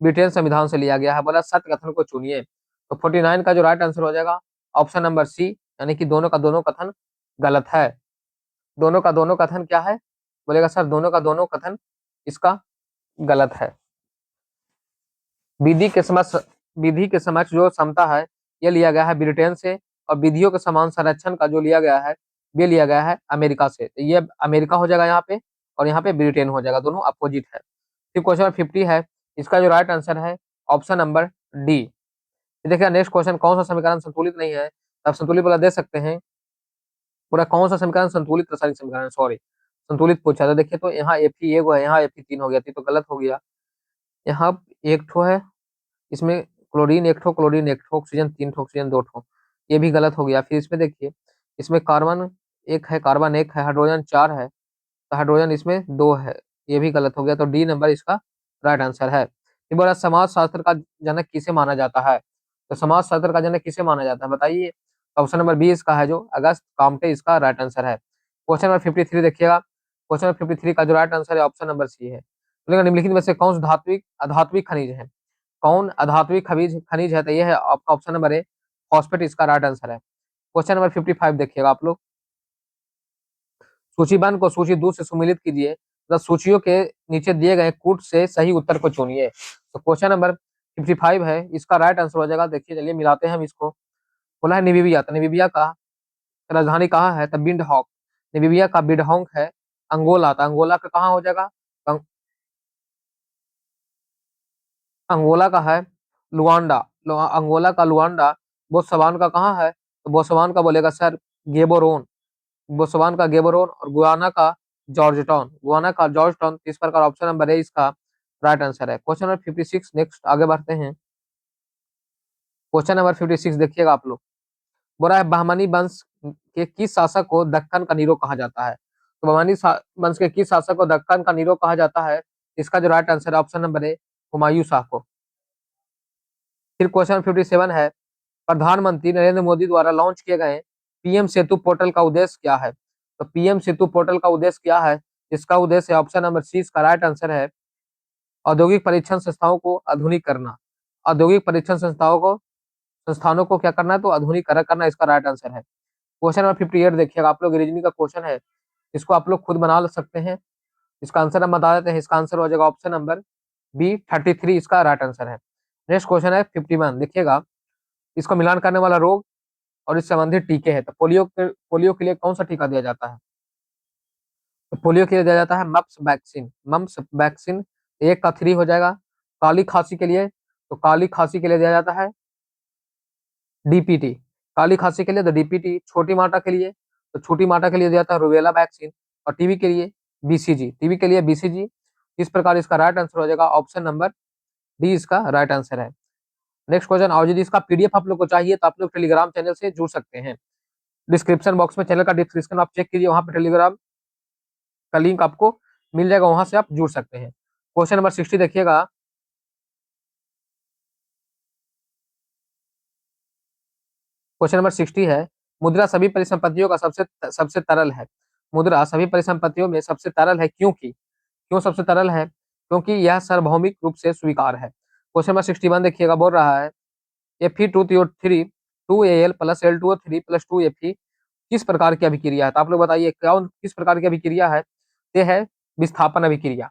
ब्रिटेन संविधान से लिया गया है। बोला सत्य कथन को चुनिए। तो 49 का जो राइट आंसर हो जाएगा ऑप्शन नंबर सी, यानी कि दोनों का दोनों कथन गलत है। दोनों का दोनों कथन क्या है? बोलेगा सर दोनों का दोनों कथन इसका गलत है। विधि के समक्ष विधि के समक्ष जो समता है ये लिया गया है ब्रिटेन से, और विधियों के समान संरक्षण का जो लिया गया है ये लिया गया है अमेरिका से। तो ये अमेरिका हो जाएगा यहाँ पे, और यहाँ पे ब्रिटेन हो जाएगा, दोनों अपोजिट है। फिर क्वेश्चन 50 है, इसका जो राइट आंसर है ऑप्शन नंबर डी। देखिए नेक्स्ट क्वेश्चन, कौन सा समीकरण संतुलित नहीं है? आप संतुलित वाला दे सकते हैं। पूरा कौन सा समीकरण संतुलित रासायनिक समीकरण, सॉरी संतुलित पूछा था। देखिए तो यहाँ एफ ही एक है, यहाँ एफ ही 3 हो गया थी तो गलत हो गया। यहाँ एक ठो है, इसमें क्लोरीन एक ठो, क्लोरीन एक ठो, ऑक्सीजन 3 ठो, ऑक्सीजन 2 ठो, ये भी गलत हो गया। फिर इसमें देखिए, इसमें कार्बन एक है, कार्बन एक है, हाइड्रोजन 4 है, तो हाइड्रोजन इसमें 2 है, ये भी गलत हो गया। तो डी नंबर इसका राइट आंसर है। ये बोला समाज शास्त्र का जनक किसे माना जाता है? तो समाज शास्त्र का जनक किसे माना जाता है बताइए? ऑप्शन नंबर बी इसका है जो अगस्त काम्टे, इसका राइट आंसर है। क्वेश्चन नंबर 53 देखिएगा, क्वेश्चन नंबर 53 का जो राइट आंसर है ऑप्शन नंबर सी है। बोलेगा निम्नलिखित में से कौन सा धात्विक अधात्विक खनिज है? कौन अधात्विक खनिज खनिज है? तो ये है आपका ऑप्शन नंबर ए, फॉस्फेट इसका राइट आंसर है। क्वेश्चन नंबर 55 देखिएगा आप लोग, सूचीबद्ध को सूची 2 से सुमिलित कीजिए, सूचियों के नीचे दिए गए कूट से सही उत्तर को चुनिए। तो क्वेश्चन नंबर 55 है, इसका राइट आंसर हो जाएगा। देखिए चलिए मिलाते हैं हम इसको। बोला है निबीबिया, तो निबीबिया का राजधानी कहाँ है? तो बिंडहॉक। निबीबिया का बिंडहॉक है। अंगोला, तो अंगोला का कहाँ हो जाएगा? अंगोला का है लुआंडा। अंगोला का लुआंडा। बोत्सवान का कहाँ है? तो बोत्सवान का बोलेगा सर गेबोरोन। बोत्सवान का गेबोरोन, और गुयाना का जॉर्ज टाउन। गुयाना का जॉर्ज टाउन। इस प्रकार ऑप्शन नंबर ए इसका राइट आंसर है। क्वेश्चन नंबर 56, नेक्स्ट आगे बढ़ते हैं। क्वेश्चन नंबर 56 देखिएगा आप लोग। बोला है बहमनी वंश के किस शासक को दक्कन का नीरो कहा जाता है? तो वंश के किस शासक को दक्कन का नीरो कहा जाता है? इसका जो राइट आंसर है option number A Humayun Shah को। फिर क्वेश्चन 57 है, प्रधानमंत्री नरेंद्र मोदी द्वारा लॉन्च किए गए पीएम सेतु पोर्टल का उद्देश्य क्या है? तो पीएम सेतु पोर्टल का उद्देश्य क्या है? इसका उद्देश्य है ऑप्शन नंबर सी, इसका राइट आंसर है औद्योगिक परीक्षण संस्थाओं को आधुनिक करना। औद्योगिक परीक्षण संस्थानों को क्या करना है? तो आधुनिकीकरण करना, इसका राइट आंसर है। क्वेश्चन नंबर 58 देखिएगा आप लोग, रीजनिंग का क्वेश्चन है। इसको आप लोग खुद बना सकते हैं। इसका आंसर हम बता देते हैं। इसका आंसर हो जाएगा ऑप्शन नंबर बी 33, इसका राइट आंसर है। नेक्स्ट क्वेश्चन है 51 देखिएगा। इसको मिलान करने वाला रोग और इससे संबंधित टीके हैं। तो पोलियो के लिए कौन सा टीका दिया जाता है? तो पोलियो के लिए दिया जाता है मप्स वैक्सीन। मम्प्स वैक्सीन एक का 3 हो जाएगा। काली खांसी के लिए, तो काली खांसी के लिए दिया जाता है डीपीटी। काली खांसी के लिए तो डीपीटी। छोटी माता के लिए, तो छोटी माता के लिए दिया जाता है रूबेला वैक्सीन। और टीबी के लिए बीसीजी। टीबी के लिए बीसीजी। इस प्रकार इसका राइट आंसर हो जाएगा ऑप्शन नंबर डी, इसका राइट आंसर है। नेक्स्ट क्वेश्चन, और यदि इसका पीडीएफ आप लोग को चाहिए तो आप लोग टेलीग्राम चैनल से जुड़ सकते हैं। डिस्क्रिप्शन बॉक्स में चैनल का डिस्क्रिप्शन आप चेक कीजिए, वहां पर टेलीग्राम का लिंक आपको मिल जाएगा, वहां से आप जुड़ सकते हैं। क्वेश्चन नंबर 60 देखिएगा। क्वेश्चन नंबर 60 है, मुद्रा सभी परिसंपत्तियों का सबसे सबसे तरल है। मुद्रा सभी परिसंपत्तियों में सबसे तरल है, क्योंकि क्यों सबसे तरल है? क्योंकि यह सार्वभौमिक रूप से स्वीकार है। क्वेश्चन नंबर 61 देखिएगा, बोल रहा है Fe2CO3 2Al plus L2O3 plus 2Fe किस प्रकार की अभिक्रिया है? तो आप लोग बताइए कौन किस प्रकार की अभिक्रिया है? ये है विस्थापन अभिक्रिया।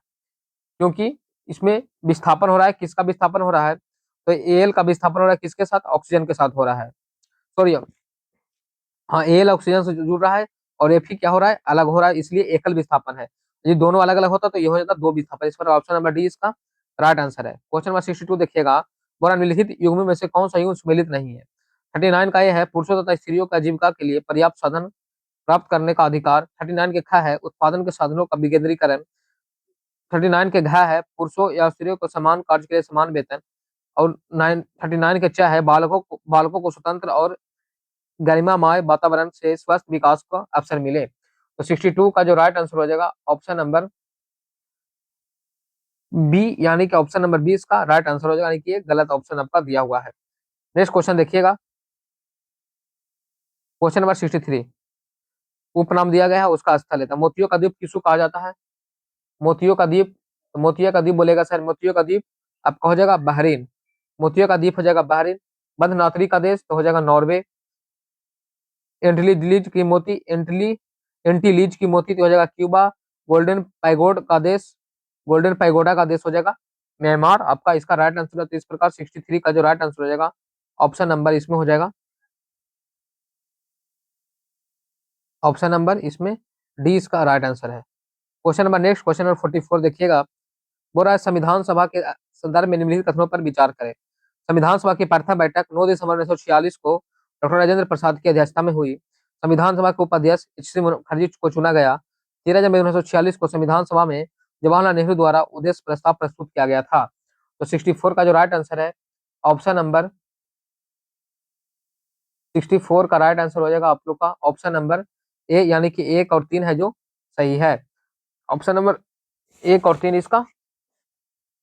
क्योंकि इसमें विस्थापन हो रहा है, किसका विस्थापन हो रहा है? तो एल का विस्थापन हो रहा है किसके साथ? ऑक्सीजन के साथ हो रहा है। सॉरी, हाँ एल ऑक्सीजन से जुड़ रहा है, और एफ क्या हो रहा है? अलग हो रहा है, इसलिए एकल विस्थापन है। ये दोनों अलग अलग होता तो ये हो जाता दो विस्थापन। इस पर ऑप्शन नंबर डी इसका राइट आंसर है। क्वेश्चन नंबर 62 देखिएगा, बोला निम्नलिखित युग्म में से कौन सा युग्म सम्मिलित नहीं है? 39 का ये है पुरुषों तथा स्त्रियों का आजीविका के लिए पर्याप्त साधन प्राप्त करने का अधिकार। 39 के ख है उत्पादन के साधनों का विकेंद्रीकरण। 39 के घ है पुरुषों या स्त्रियों को समान कार्य के लिए समान वेतन। और 39 के च है बालकों को स्वतंत्र और गरिमामय वातावरण से स्वस्थ विकास का अवसर मिले। तो 62 का जो राइट आंसर हो जाएगा ऑप्शन नंबर बी, यानी कि ऑप्शन नंबर बी इसका राइट आंसर हो जाएगा, यानी कि ये गलत ऑप्शन आपका दिया हुआ है। नेक्स्ट क्वेश्चन देखिएगा। क्वेश्चन नंबर 63, उपनाम दिया गया है उसका स्थल है। तो मोतियों का द्वीप किसको कहा जाता है? मोतियों का द्वीप, तो मोतिया का द्वीप बोलेगा सर, मोतियों का द्वीप आपका हो जाएगा बहरीन। मोतियों का द्वीप हो जाएगा बहरीन। मध्य नात्री का देश तो हो जाएगा नॉर्वे। एंटीलीज की मोती एंटीलीज की मोती तो हो जाएगा क्यूबा। गोल्डन पैगोड का देश, गोल्डन पैगोडा का देश हो जाएगा म्यांमार। आपका इसका राइट आंसर है। तो इस प्रकार 63 का जो राइट आंसर हो जाएगा ऑप्शन नंबर इसमें हो जाएगा, ऑप्शन नंबर इसमें डी इसका राइट आंसर है। Question number next, question number 44 देखिएगा। बोल रहा है संविधान सभा के संदर्भ में निम्नलिखित कथनों पर विचार करें। संविधान सभा की प्रथम बैठक 9 दिसंबर 1946 को डॉक्टर राजेंद्र प्रसाद की अध्यक्षता में हुई। संविधान सभा के उपाध्यक्ष एच.सी. मुखर्जी को चुना गया। 13 जनवरी 1946 को संविधान सभा में जवाहरलाल नेहरू द्वारा उद्देश्य प्रस्ताव प्रस्तुत किया गया था। तो 64 का जो राइट आंसर है ऑप्शन नंबर 64 का राइट आंसर हो जाएगा आप लोग का ऑप्शन नंबर ए, यानी कि 1 और 3 है जो सही है। ऑप्शन नंबर 1 और 3 इसका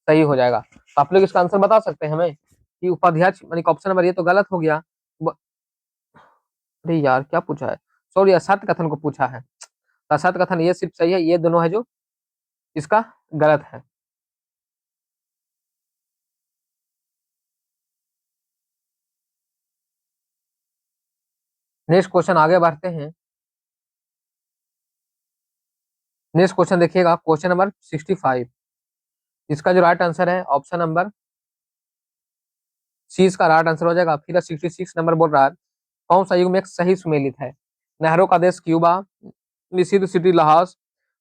सही हो जाएगा। तो आप लोग इसका आंसर बता सकते हैं हमें कि उपाध्यक्ष, यानी कि ऑप्शन नंबर ये तो गलत हो गया। अरे यार क्या पूछा है? सॉरी, असत्य कथन को पूछा है। तो असत्य कथन ये सिर्फ सही है, ये दोनों है जो इसका गलत है। नेक्स्ट क्वेश्चन आगे बढ़ते हैं। नेक्स्ट क्वेश्चन देखिएगा, क्वेश्चन नंबर 65। इसका जो राइट आंसर है ऑप्शन नंबर सी इसका राइट आंसर हो जाएगा। फिर 66 नंबर बोल रहा है कौन सा युग में एक सही सुमेलित है? नहरों का देश क्यूबा, निषिद्ध सिटी लाहौस,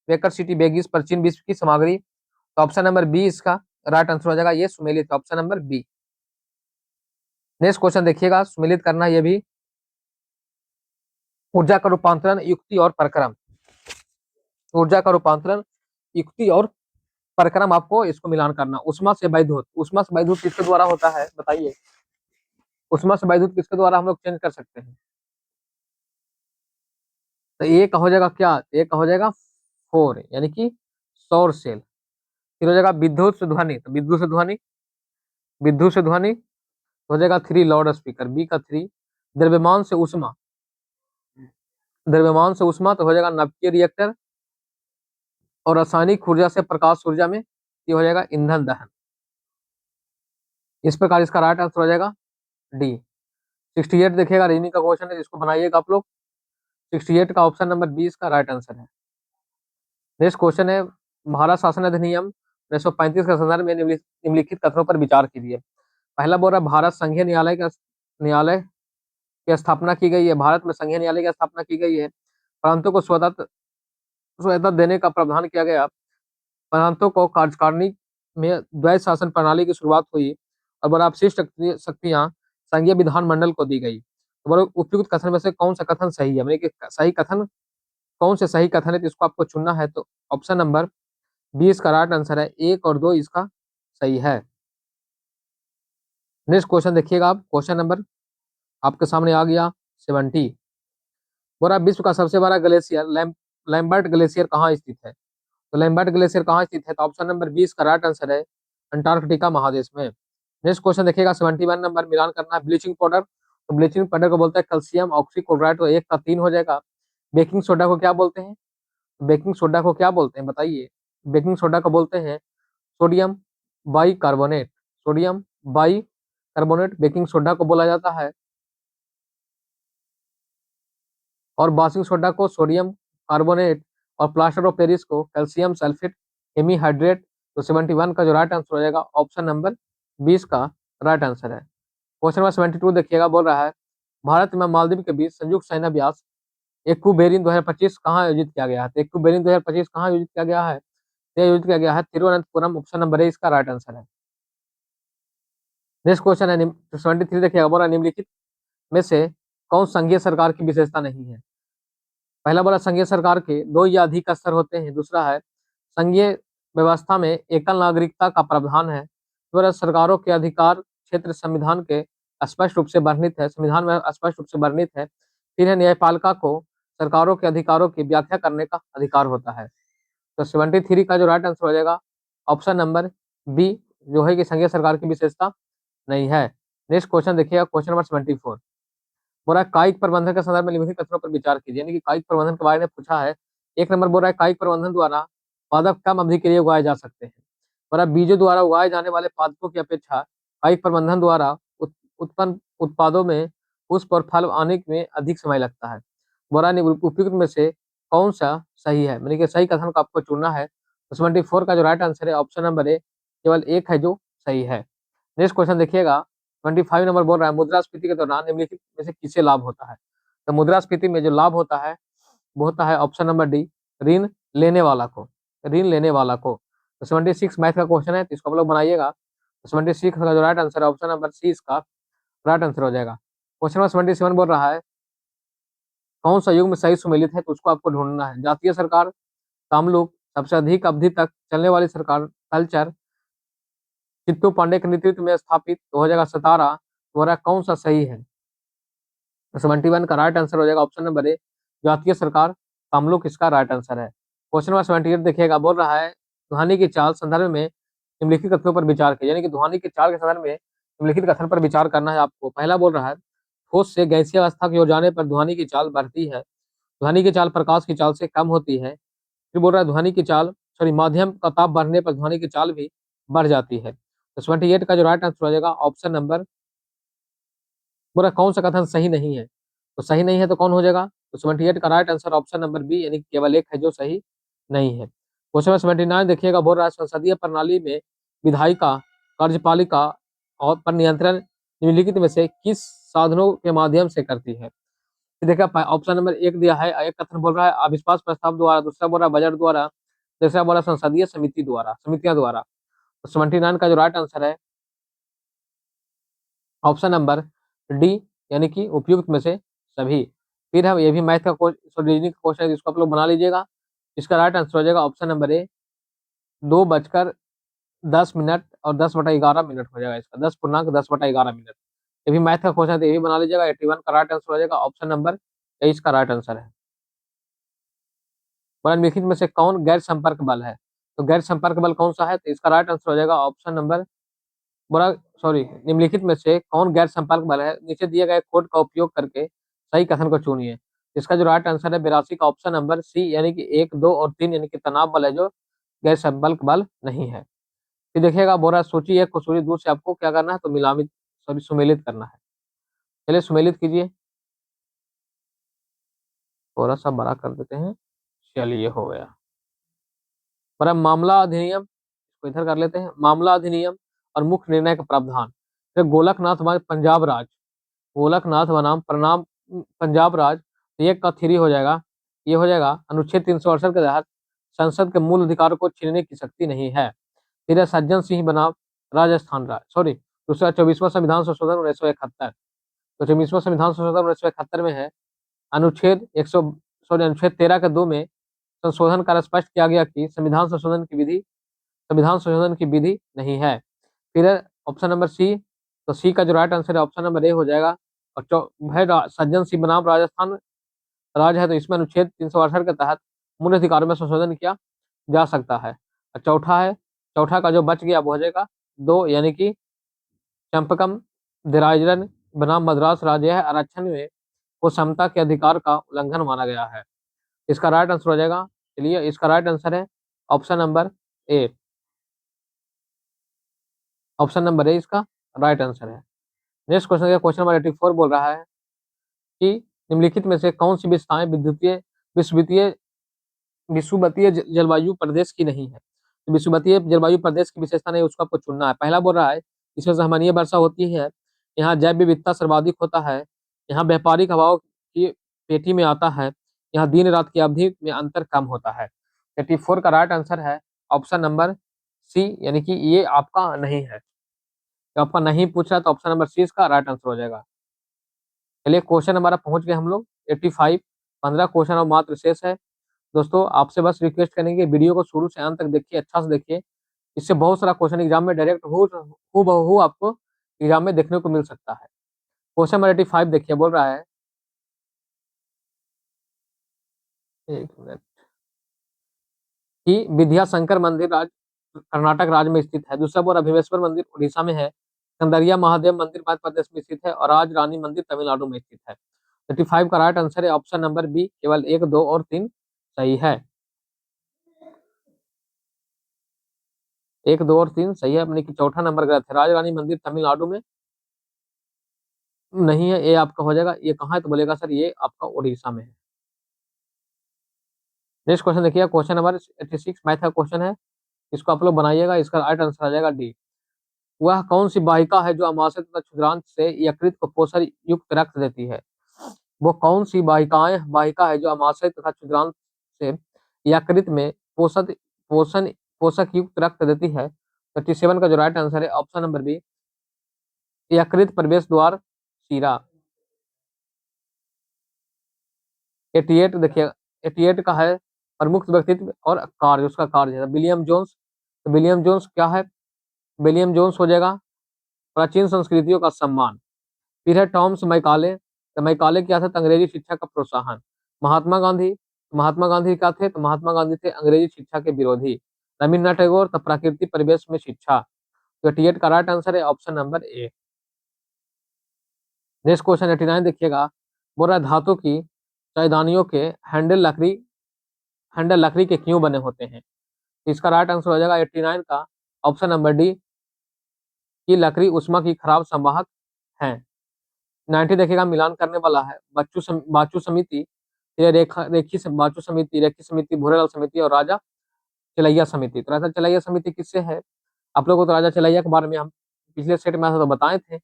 वेकर सिटी बेगिस, प्राचीन विश्व की सामग्री। तो ऑप्शन नंबर बी इसका राइट आंसर हो जाएगा, ये सुमेलित, option number B. Next question देखिएगा, सुमेलित करना ये भी। ऊर्जा का रूपांतरण, युक्ति और परक्रम। ऊर्जा का रूपांतरण, युक्ति और परक्रम, आपको इसको मिलान करना। उष्मा से वैद्युत, उष्मा से वैद्युत किसके द्वारा होता है बताइए? उष्मा से वैद्युत किसके द्वारा हम लोग चेंज कर सकते हैं? तो ये का हो जाएगा क्या? ये का हो जाएगा 4 यानी कि सौर सेल। फिर हो जाएगा विद्युत से ध्वनि, तो विद्युत से ध्वनि, विद्युत से ध्वनि हो जाएगा 3 लाउड स्पीकर, बी का 3। द्रव्यमान से उष्मा, द्रव्यमान से उष्मा तो हो जाएगा नाभिकीय रिएक्टर। और रासायनिक ऊर्जा से प्रकाश ऊर्जा में ये हो जाएगा ईंधन दहन। इस प्रकार इसका राइट आंसर हो जाएगा डी। 68 देखिएगा, रीजनिंग का क्वेश्चन है, जिसको बनाइएगा आप लोग। 68 का ऑप्शन नंबर बी इसका राइट आंसर है। नेक्स्ट क्वेश्चन है, भारत शासन अधिनियम 1935 के संदर्भ में निम्नलिखित कथनों पर विचार कीजिए। पहला बोल रहा है भारत संघीय न्यायालय की स्थापना की गई है। भारत में संघीय न्यायालय की स्थापना की गई है। प्रांतों को स्वायत्तता देने का प्रावधान किया गया। प्रांतों को कार्यकारिणी में द्वैध शासन प्रणाली की शुरुआत हुई और बड़ा विशिष्ट शक्तियां संघीय विधानमंडल को दी गई। तो बड़ा उपयुक्त कथन में से कौन सा कथन सही है? मैंने कि सही कथन कौन से सही कथन है, तो इसको आपको चुनना है। तो ऑप्शन नंबर बी इसका राइट आंसर है, 1 और 2 इसका सही है। नेक्स्ट क्वेश्चन देखिएगा आप, क्वेश्चन नंबर आपके सामने आ गया 70। बोला विश्व का सबसे बड़ा ग्लेशियर लैम्बर्ट ग्लेशियर कहाँ स्थित है? तो लैम्बर्ट ग्लेशियर कहाँ स्थित है? तो ऑप्शन नंबर 20 का राइट आंसर है, अंटार्कटिका महादेश में। नेक्स्ट क्वेश्चन देखिएगा 71 नंबर, मिलान करना है ब्लीचिंग पाउडर। तो ब्लीचिंग पाउडर को बोलते हैं कैल्शियम ऑक्सीक्लोराइड, तो 1 का 3 हो जाएगा। बेकिंग सोडा को क्या बोलते हैं? बेकिंग सोडा को क्या बोलते हैं बताइए? बेकिंग सोडा को बोलते हैं sodium by carbonate, sodium by carbonate baking soda को बोला जाता है। और बेकिंग सोडा को सोडियम कार्बोनेट और प्लास्टर ऑफ पेरिस को कैल्शियम सल्फेट हेमीहाइड्रेट। तो 71 का जो राइट आंसर हो जाएगा, ऑप्शन नंबर 20 का राइट आंसर है। क्वेश्चन नंबर 72 देखिएगा, बोल रहा है भारत में मालदीव के बीच संयुक्त सैन्य अभ्यास एक्कू बेरिन 2025 कहाँ आयोजित किया गया है? तो एक्कू बेरिन 2025 कहाँ आयोजित किया गया है? ये आयोजित किया गया है तिरुवनंतपुरम, ऑप्शन नंबर ए इसका राइट आंसर है। नेक्स्ट क्वेश्चन है 73 देखिएगा, बोला निम्नलिखित में से कौन संघीय सरकार की विशेषता नहीं है? पहला बोला संघीय सरकार के 2 या अधिक स्तर होते हैं। दूसरा है संघीय व्यवस्था में एकल नागरिकता का प्रावधान है। दूसरा सरकारों के अधिकार क्षेत्र संविधान के स्पष्ट रूप से वर्णित है, संविधान में स्पष्ट रूप से वर्णित है। फिर है न्यायपालिका को सरकारों के अधिकारों की व्याख्या करने का अधिकार होता है। तो 73 का जो राइट आंसर हो जाएगा, ऑप्शन नंबर बी, जो है कि संघीय सरकार की विशेषता नहीं है। नेक्स्ट क्वेश्चन देखिएगा, क्वेश्चन नंबर 74। बोल रहा है कायिक प्रबंधन के संदर्भ में निम्नलिखित कथनों पर विचार कीजिए, यानी कि कायिक प्रबंधन के बारे में पूछा है। 1 नंबर बोल रहा है कायिक प्रबंधन द्वारा पादप कम अवधि के लिए उगाए जा सकते हैं। बोल रहा है बीजों द्वारा उगाए जाने वाले पादपों की अपेक्षा कायिक प्रबंधन द्वारा उत्पन्न उत्पादों में पुष्प और फल आने में अधिक समय लगता है। बोल रहा है उपयुक्त में से कौन सा सही है? मैंने कि सही कथन को आपको चुनना है। 74 का जो राइट आंसर है, ऑप्शन नंबर ए, केवल 1 है जो सही है। नेक्स्ट क्वेश्चन देखिएगा, 25 नंबर बोल रहा है मुद्रास्फीति के दौरान निम्नलिखित में से किसे लाभ होता है? तो मुद्रास्फीति में जो लाभ होता है वो होता है ऑप्शन नंबर डी, ऋण लेने वाला को, ऋण लेने वाला को। तो 76 मैथ का क्वेश्चन है, तो इसको आप लोग बनाइएगा। तो 76 का जो राइट आंसर है, ऑप्शन नंबर सी इसका राइट आंसर हो जाएगा। क्वेश्चन नंबर 77 बोल रहा है कौन सा युग में सही सुमेलित है? तो उसको आपको ढूंढना है। जातीय सरकार, तामलुक, सबसे अधिक अवधि तक चलने वाली सरकार, कल्चर, चित्तू पांडे के नेतृत्व में स्थापित, तो हो जाएगा 17। तो कौन सा सही है? 71 का राइट आंसर हो जाएगा, ऑप्शन नंबर ए, जातीय सरकार तामलुक इसका राइट आंसर है। क्वेश्चन नंबर 78 देखिएगा, बोल रहा है ध्वनि की चाल संदर्भ में निम्नलिखित कथनों पर विचार कीजिए, यानी कि ध्वनि की चाल के संदर्भ में निम्नलिखित कथन पर विचार करना है आपको। पहला बोल रहा है ठोस से गैसीय अवस्था की ओर जाने पर ध्वनि की चाल बढ़ती है। ध्वनि की चाल प्रकाश की चाल से कम होती है। फिर बोल रहा है ध्वनि की चाल माध्यम का ताप बढ़ने पर ध्वनि की चाल भी बढ़ जाती है। तो 78 का जो राइट आंसर हो जाएगा, ऑप्शन नंबर, बोला कौन सा कथन सही नहीं है? तो सही नहीं है तो कौन हो जाएगा? तो 78 का right answer option number B, यानी केवल 1 है जो सही नहीं है। क्वेश्चन नंबर 79 देखिएगा, बोल रहा है संसदीय प्रणाली में विधायिका, कार्यपालिका और पर नियंत्रण निम्नलिखित में से किस साधनों के माध्यम से करती है? देखिए ऑप्शन नंबर एक दिया है, एक कथन बोल रहा है अविश्वास प्रस्ताव द्वारा, दूसरा बोल रहा है बजट द्वारा, तीसरा बोला संसदीय समिति द्वारा, समितियां द्वारा। तो 79 का जो राइट आंसर है ऑप्शन नंबर डी, यानी कि उपयुक्त में से सभी। फिर है ये भी मैथ का रीजनिंग का क्वेश्चन है, जिसको आप लोग बना लीजिएगा। इसका राइट आंसर हो जाएगा ऑप्शन नंबर ए, 2:10 और 10/11 हो जाएगा इसका, 10:10/11। ये भी मैथ का क्वेश्चन है, तो ये भी बना लीजिएगा। 81 का राइट आंसर हो जाएगा ऑप्शन नंबर ए, इसका राइट आंसर है। निम्नलिखित में से कौन गैर संपर्क बल है? तो गैर संपर्क बल कौन सा है? तो इसका राइट आंसर हो जाएगा ऑप्शन नंबर बोला सॉरी निम्नलिखित में से कौन गैर संपर्क बल है? नीचे दिए गए कोड का उपयोग करके सही कथन को चुनिए। इसका जो राइट आंसर है 82 का ऑप्शन नंबर सी, यानी कि 1, 2 और 3, यानी कि तनाव बल है जो गैर संपर्क बल नहीं है। फिर देखिएगा बोरा सोचिए एक को सोचिए दूर से आपको क्या करना है, तो मिलामित सॉरी सुमेलित करना है। चलिए सुमेलित कीजिए, थोड़ा सा बड़ा कर देते हैं। चलिए हो गया। पर अब मामला अधिनियम को इधर कर लेते हैं। मामला अधिनियम और मुख्य निर्णय का प्रावधान। फिर गोलकनाथ बनाम पंजाब राज, गोलकनाथ बनाम प्रणाम पंजाब राज, तो ये का थ्री हो जाएगा। ये हो जाएगा अनुच्छेद 368 के तहत संसद के मूल अधिकारों को छीनने की शक्ति नहीं है। फिर है सज्जन सिंह बनाम राजस्थान राज, सॉरी दूसरा 24वां संविधान संशोधन 1971। तो 24वां संविधान संशोधन 1971 में है अनुच्छेद 100 सॉरी अनुच्छेद 13 के 2 में संशोधन कर स्पष्ट किया गया कि संविधान संशोधन की विधि नहीं है। फिर ऑप्शन नंबर सी, तो सी का जो राइट आंसर है ऑप्शन नंबर ए हो जाएगा। और सज्जन सिंह बनाम राजस्थान राज है, तो इसमें अनुच्छेद 368 के तहत मूल अधिकारों में संशोधन किया जा सकता है। और चौथा है, चौथा का जो बच गया वो हो जाएगा 2, यानी कि चंपकम दिराजरन बनाम मद्रास राज्य है आरक्षण में को समता के अधिकार का उल्लंघन माना गया है। इसका राइट आंसर हो जाएगा, चलिए इसका राइट आंसर है option number A, option number A इसका राइट आंसर है। नेक्स्ट क्वेश्चन, क्वेश्चन नंबर 84 बोल रहा है कि निम्नलिखित में से कौन सी विशेषताएं विद्युतीय विश्ववित्तीय विषुवतीय जलवायु प्रदेश की नहीं है? तो विषुवतीय जलवायु प्रदेश की विशेषता नहीं, उसको आपको चुनना है। पहला बोल रहा है इसमें सहमनीय वर्षा होती है, यहाँ जैव विविधता सर्वाधिक होता है, यहाँ व्यापारिक हवाओं की पेटी में आता है, यहाँ दिन रात की अवधि में अंतर कम होता है। 84 का राइट आंसर है ऑप्शन नंबर सी, यानी कि ये आपका नहीं है। तो आपका नहीं पूछ रहा तो ऑप्शन नंबर सी इसका राइट आंसर हो जाएगा। चलिए क्वेश्चन हमारा पहुंच गए हम लोग 85, 15 क्वेश्चन और मात्र शेष है। दोस्तों आपसे बस रिक्वेस्ट करेंगे वीडियो को शुरू से अंत तक देखिए, अच्छा से देखिए। इससे बहुत सारा क्वेश्चन एग्जाम में डायरेक्ट हु बहू आपको एग्जाम में देखने को मिल सकता है। क्वेश्चन नंबर 85 देखिए, बोल रहा है एक मिनट कि विद्याशंकर मंदिर कर्नाटक राज्य में स्थित है। दूसरा बोल भीमेश्वर मंदिर उड़ीसा में है। कंदरिया महादेव मंदिर मध्य प्रदेश में स्थित है और राज रानी मंदिर तमिलनाडु में स्थित है। 85 का राइट आंसर है ऑप्शन नंबर बी, केवल 1, 2 और 3 सही है। 1, 2 और 3 सही है, अपने की चौथा नंबर गलत है। राजरानी मंदिर तमिलनाडु में नहीं है, ये आपका हो जाएगा। ये कहाँ है तो बोलेगा सर ये आपका उड़ीसा में है। नेक्स्ट क्वेश्चन देखिए, क्वेश्चन नंबर 86 मैथ का क्वेश्चन है, इसको आप लोग बनाइएगा। इसका राइट आंसर आ जाएगा डी। वह कौन सी वाहिका है जो अमाशय तथा क्षुद्रांत से यकृत को पोषण युक्त रक्त देती है? वो कौन सी वाहिका है जो अमाशय तथा क्षुद्रांत से यकृत में पोषक पोषण पोषक युक्त रक्त देती है? 37 का जो राइट आंसर है ऑप्शन नंबर बी, यकृत प्रवेश द्वार शिरा। 88 देखिए, 88 का है प्रमुख व्यक्तित्व और कार्य, उसका कार्य है विलियम जोन्स। तो विलियम जोन्स क्या है? विलियम जोन्स हो जाएगा प्राचीन संस्कृतियों का सम्मान। फिर है टॉम्स मैकाले, तो मैकाले क्या था? तो अंग्रेजी शिक्षा का प्रोत्साहन। महात्मा गांधी, महात्मा गांधी क्या थे? तो महात्मा गांधी थे अंग्रेजी शिक्षा के विरोधी। रविन्द्रनाथ टैगोर, तो प्राकृतिक परिवेश में शिक्षा। तो 88 का राइट आंसर है option number A. Next question 89 देखिएगा, बोल रहा है धातु की चायदानियों के हैंडल लकड़ी के क्यों बने होते हैं? तो इसका राइट आंसर हो जाएगा 89 का ऑप्शन नंबर डी, की लकड़ी उष्मा की खराब संवाहक है। 90 देखिएगा मिलान करने वाला है बाचू समिति, ये बाचू समिति, रेखी समिति, भूरेलाल समिति और राजा चलैया समिति। तो राजा चलैया समिति किससे है? आप लोगों को तो राजा चलैया के बारे में हम पिछले सेट में तो बताए थे।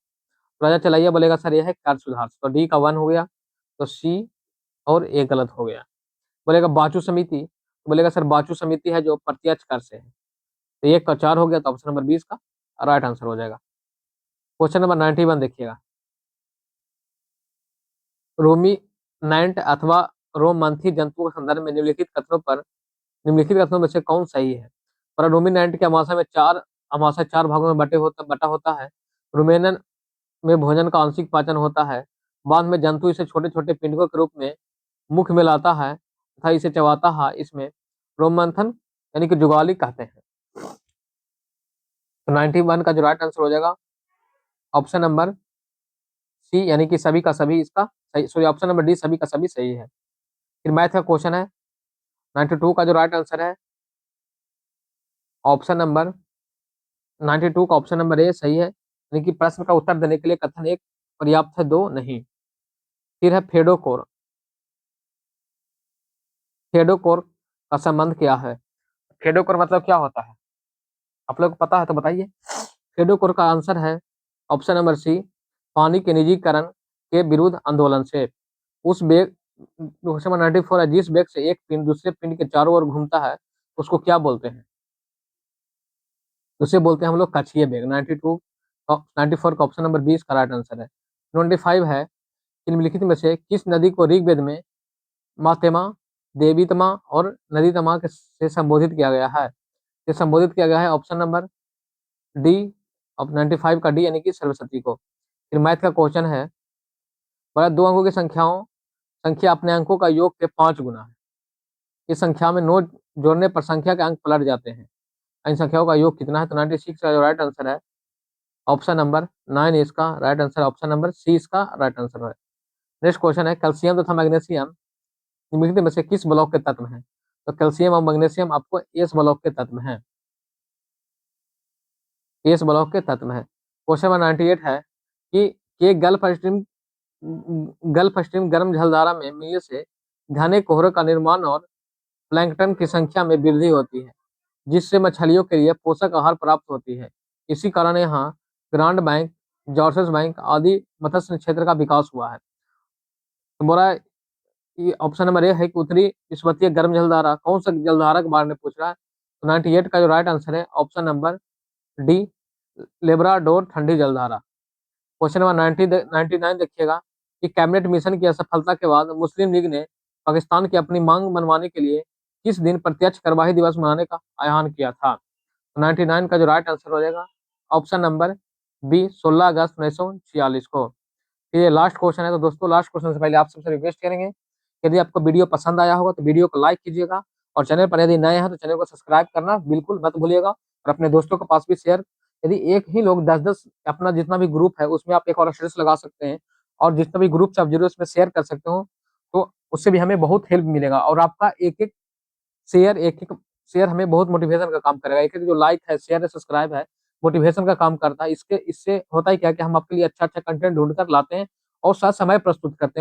राजा चलाइए बोलेगा सर यह है कार्य सुधार, तो डी का 1 हो गया, तो सी और ए गलत हो गया। बोलेगा बाचू समिति, तो बोलेगा सर बाचू समिति है जो प्रत्यक्ष कर से है, तो 1 का 4 हो गया, तो ऑप्शन नंबर 20 का राइट आंसर हो जाएगा। क्वेश्चन नंबर 91 देखिएगा, रोमी नाइंट अथवा रोमंथी जंतु के संदर्भ में निम्नलिखित कथनों में से कौन सही है? पर रोमिनेंट के अमाशय 4 भागों में बटा होता है। रुमेनन में भोजन का आंशिक पाचन होता है। बाद में जंतु इसे छोटे छोटे पिंडकों के रूप में मुख में लाता है तथा इसे चबाता है। इसमें रोमंथन यानी कि जुगाली कहते हैं। तो 91 का जो राइट आंसर हो जाएगा ऑप्शन नंबर सी, यानी कि सभी का सभी इसका सही, सॉरी ऑप्शन नंबर डी सभी का सभी सही है। फिर मैथ का क्वेश्चन है, 92 का जो राइट आंसर है ऑप्शन नंबर 92 का ऑप्शन नंबर ए सही है, यानी कि प्रश्न का उत्तर देने के लिए कथन 1 पर्याप्त है, 2 नहीं। फिर है फेडोकोर। फेडोकोर का संबंध क्या है? फेडोकोर मतलब क्या होता है, आप लोग को पता है तो बताइए। फेडोकोर का आंसर है ऑप्शन नंबर सी, पानी के निजीकरण के विरुद्ध आंदोलन से। उस बेग क्वेश्चन नंबर 94 है, जिस बेग से एक पिंड दूसरे पिंड के चारों ओर घूमता है उसको क्या बोलते हैं? उसे बोलते हैं हम लोग कक्षीय बेग। 94 का ऑप्शन नंबर 20 का राइट आंसर है। 25 है, निम्नलिखित में से किस नदी को ऋग्वेद में मातेमा, देवीतमा और नदीतमा के से संबोधित किया गया है? ये संबोधित किया गया है ऑप्शन नंबर डी, ऑफ 95 का डी, यानी कि सरस्वती को। फिर मैथ का क्वेश्चन है, बड़ा 2 अंकों की संख्या अपने अंकों का योग के 5 गुना है। इस संख्या में 9 जोड़ने पर संख्या के अंक पलट जाते हैं। इन संख्याओं का योग कितना है? तो 96 का जो राइट आंसर है ऑप्शन नंबर 9 इसका right answer, option number C इसका राइट आंसर है। नेक्स्ट क्वेश्चन है, कैल्शियम तथा मैग्नीशियम निम्नलिखित में से किस ब्लॉक के तत्व हैं? तो कैल्शियम और मैग्नीशियम आपको एस ब्लॉक के तत्व हैं, एस ब्लॉक के तत्व हैं। क्वेश्चन नंबर 98 है कि गल्फ स्ट्रीम गर्म जलधारा में मिलने से घने कोहरे का निर्माण और प्लैंकटन की संख्या में वृद्धि होती है, जिससे मछलियों के लिए पोषक आहार प्राप्त होती है। इसी कारण यहाँ ग्रांड बैंक, जॉर्जेस बैंक आदि मत्स्य क्षेत्र का विकास हुआ है। तो बोला ये ऑप्शन नंबर ए है कि उत्तरी विषुवतीय गर्म जलधारा, कौन सा जलधारा के बारे में पूछ रहा है? तो 98 का जो राइट आंसर है ऑप्शन नंबर डी, लेब्राडोर ठंडी जलधारा। क्वेश्चन नंबर 99 देखिएगा कि कैबिनेट मिशन की असफलता के बाद मुस्लिम लीग ने पाकिस्तान की अपनी मांग मनवाने के लिए किस दिन प्रत्यक्ष कार्यवाही दिवस मनाने का आह्वान किया था? तो 99 का जो राइट आंसर हो जाएगा ऑप्शन नंबर बी, 16 अगस्त 1946 को। ये लास्ट क्वेश्चन है, तो दोस्तों लास्ट क्वेश्चन से पहले आप सबसे रिक्वेस्ट करेंगे, यदि आपको वीडियो पसंद आया होगा तो वीडियो को लाइक कीजिएगा, और चैनल पर यदि नए हैं तो चैनल को सब्सक्राइब करना बिल्कुल मत भूलिएगा, और अपने दोस्तों के पास भी शेयर। यदि एक ही लोग 10-10 अपना जितना भी ग्रुप है उसमें आप एक और स्टेटस लगा सकते हैं, और जितना भी ग्रुप आप जरूर उसमें शेयर कर सकते हो, तो उससे भी हमें बहुत हेल्प मिलेगा। और आपका एक एक शेयर हमें बहुत मोटिवेशन का काम करेगा। एक एक जो लाइक है, शेयर है, सब्सक्राइब है, मोटिवेशन का काम करता है। इससे होता है क्या कि हम आपके लिए अच्छा अच्छा कंटेंट ढूंढ कर लाते हैं और साथ समय प्रस्तुत करते हैं।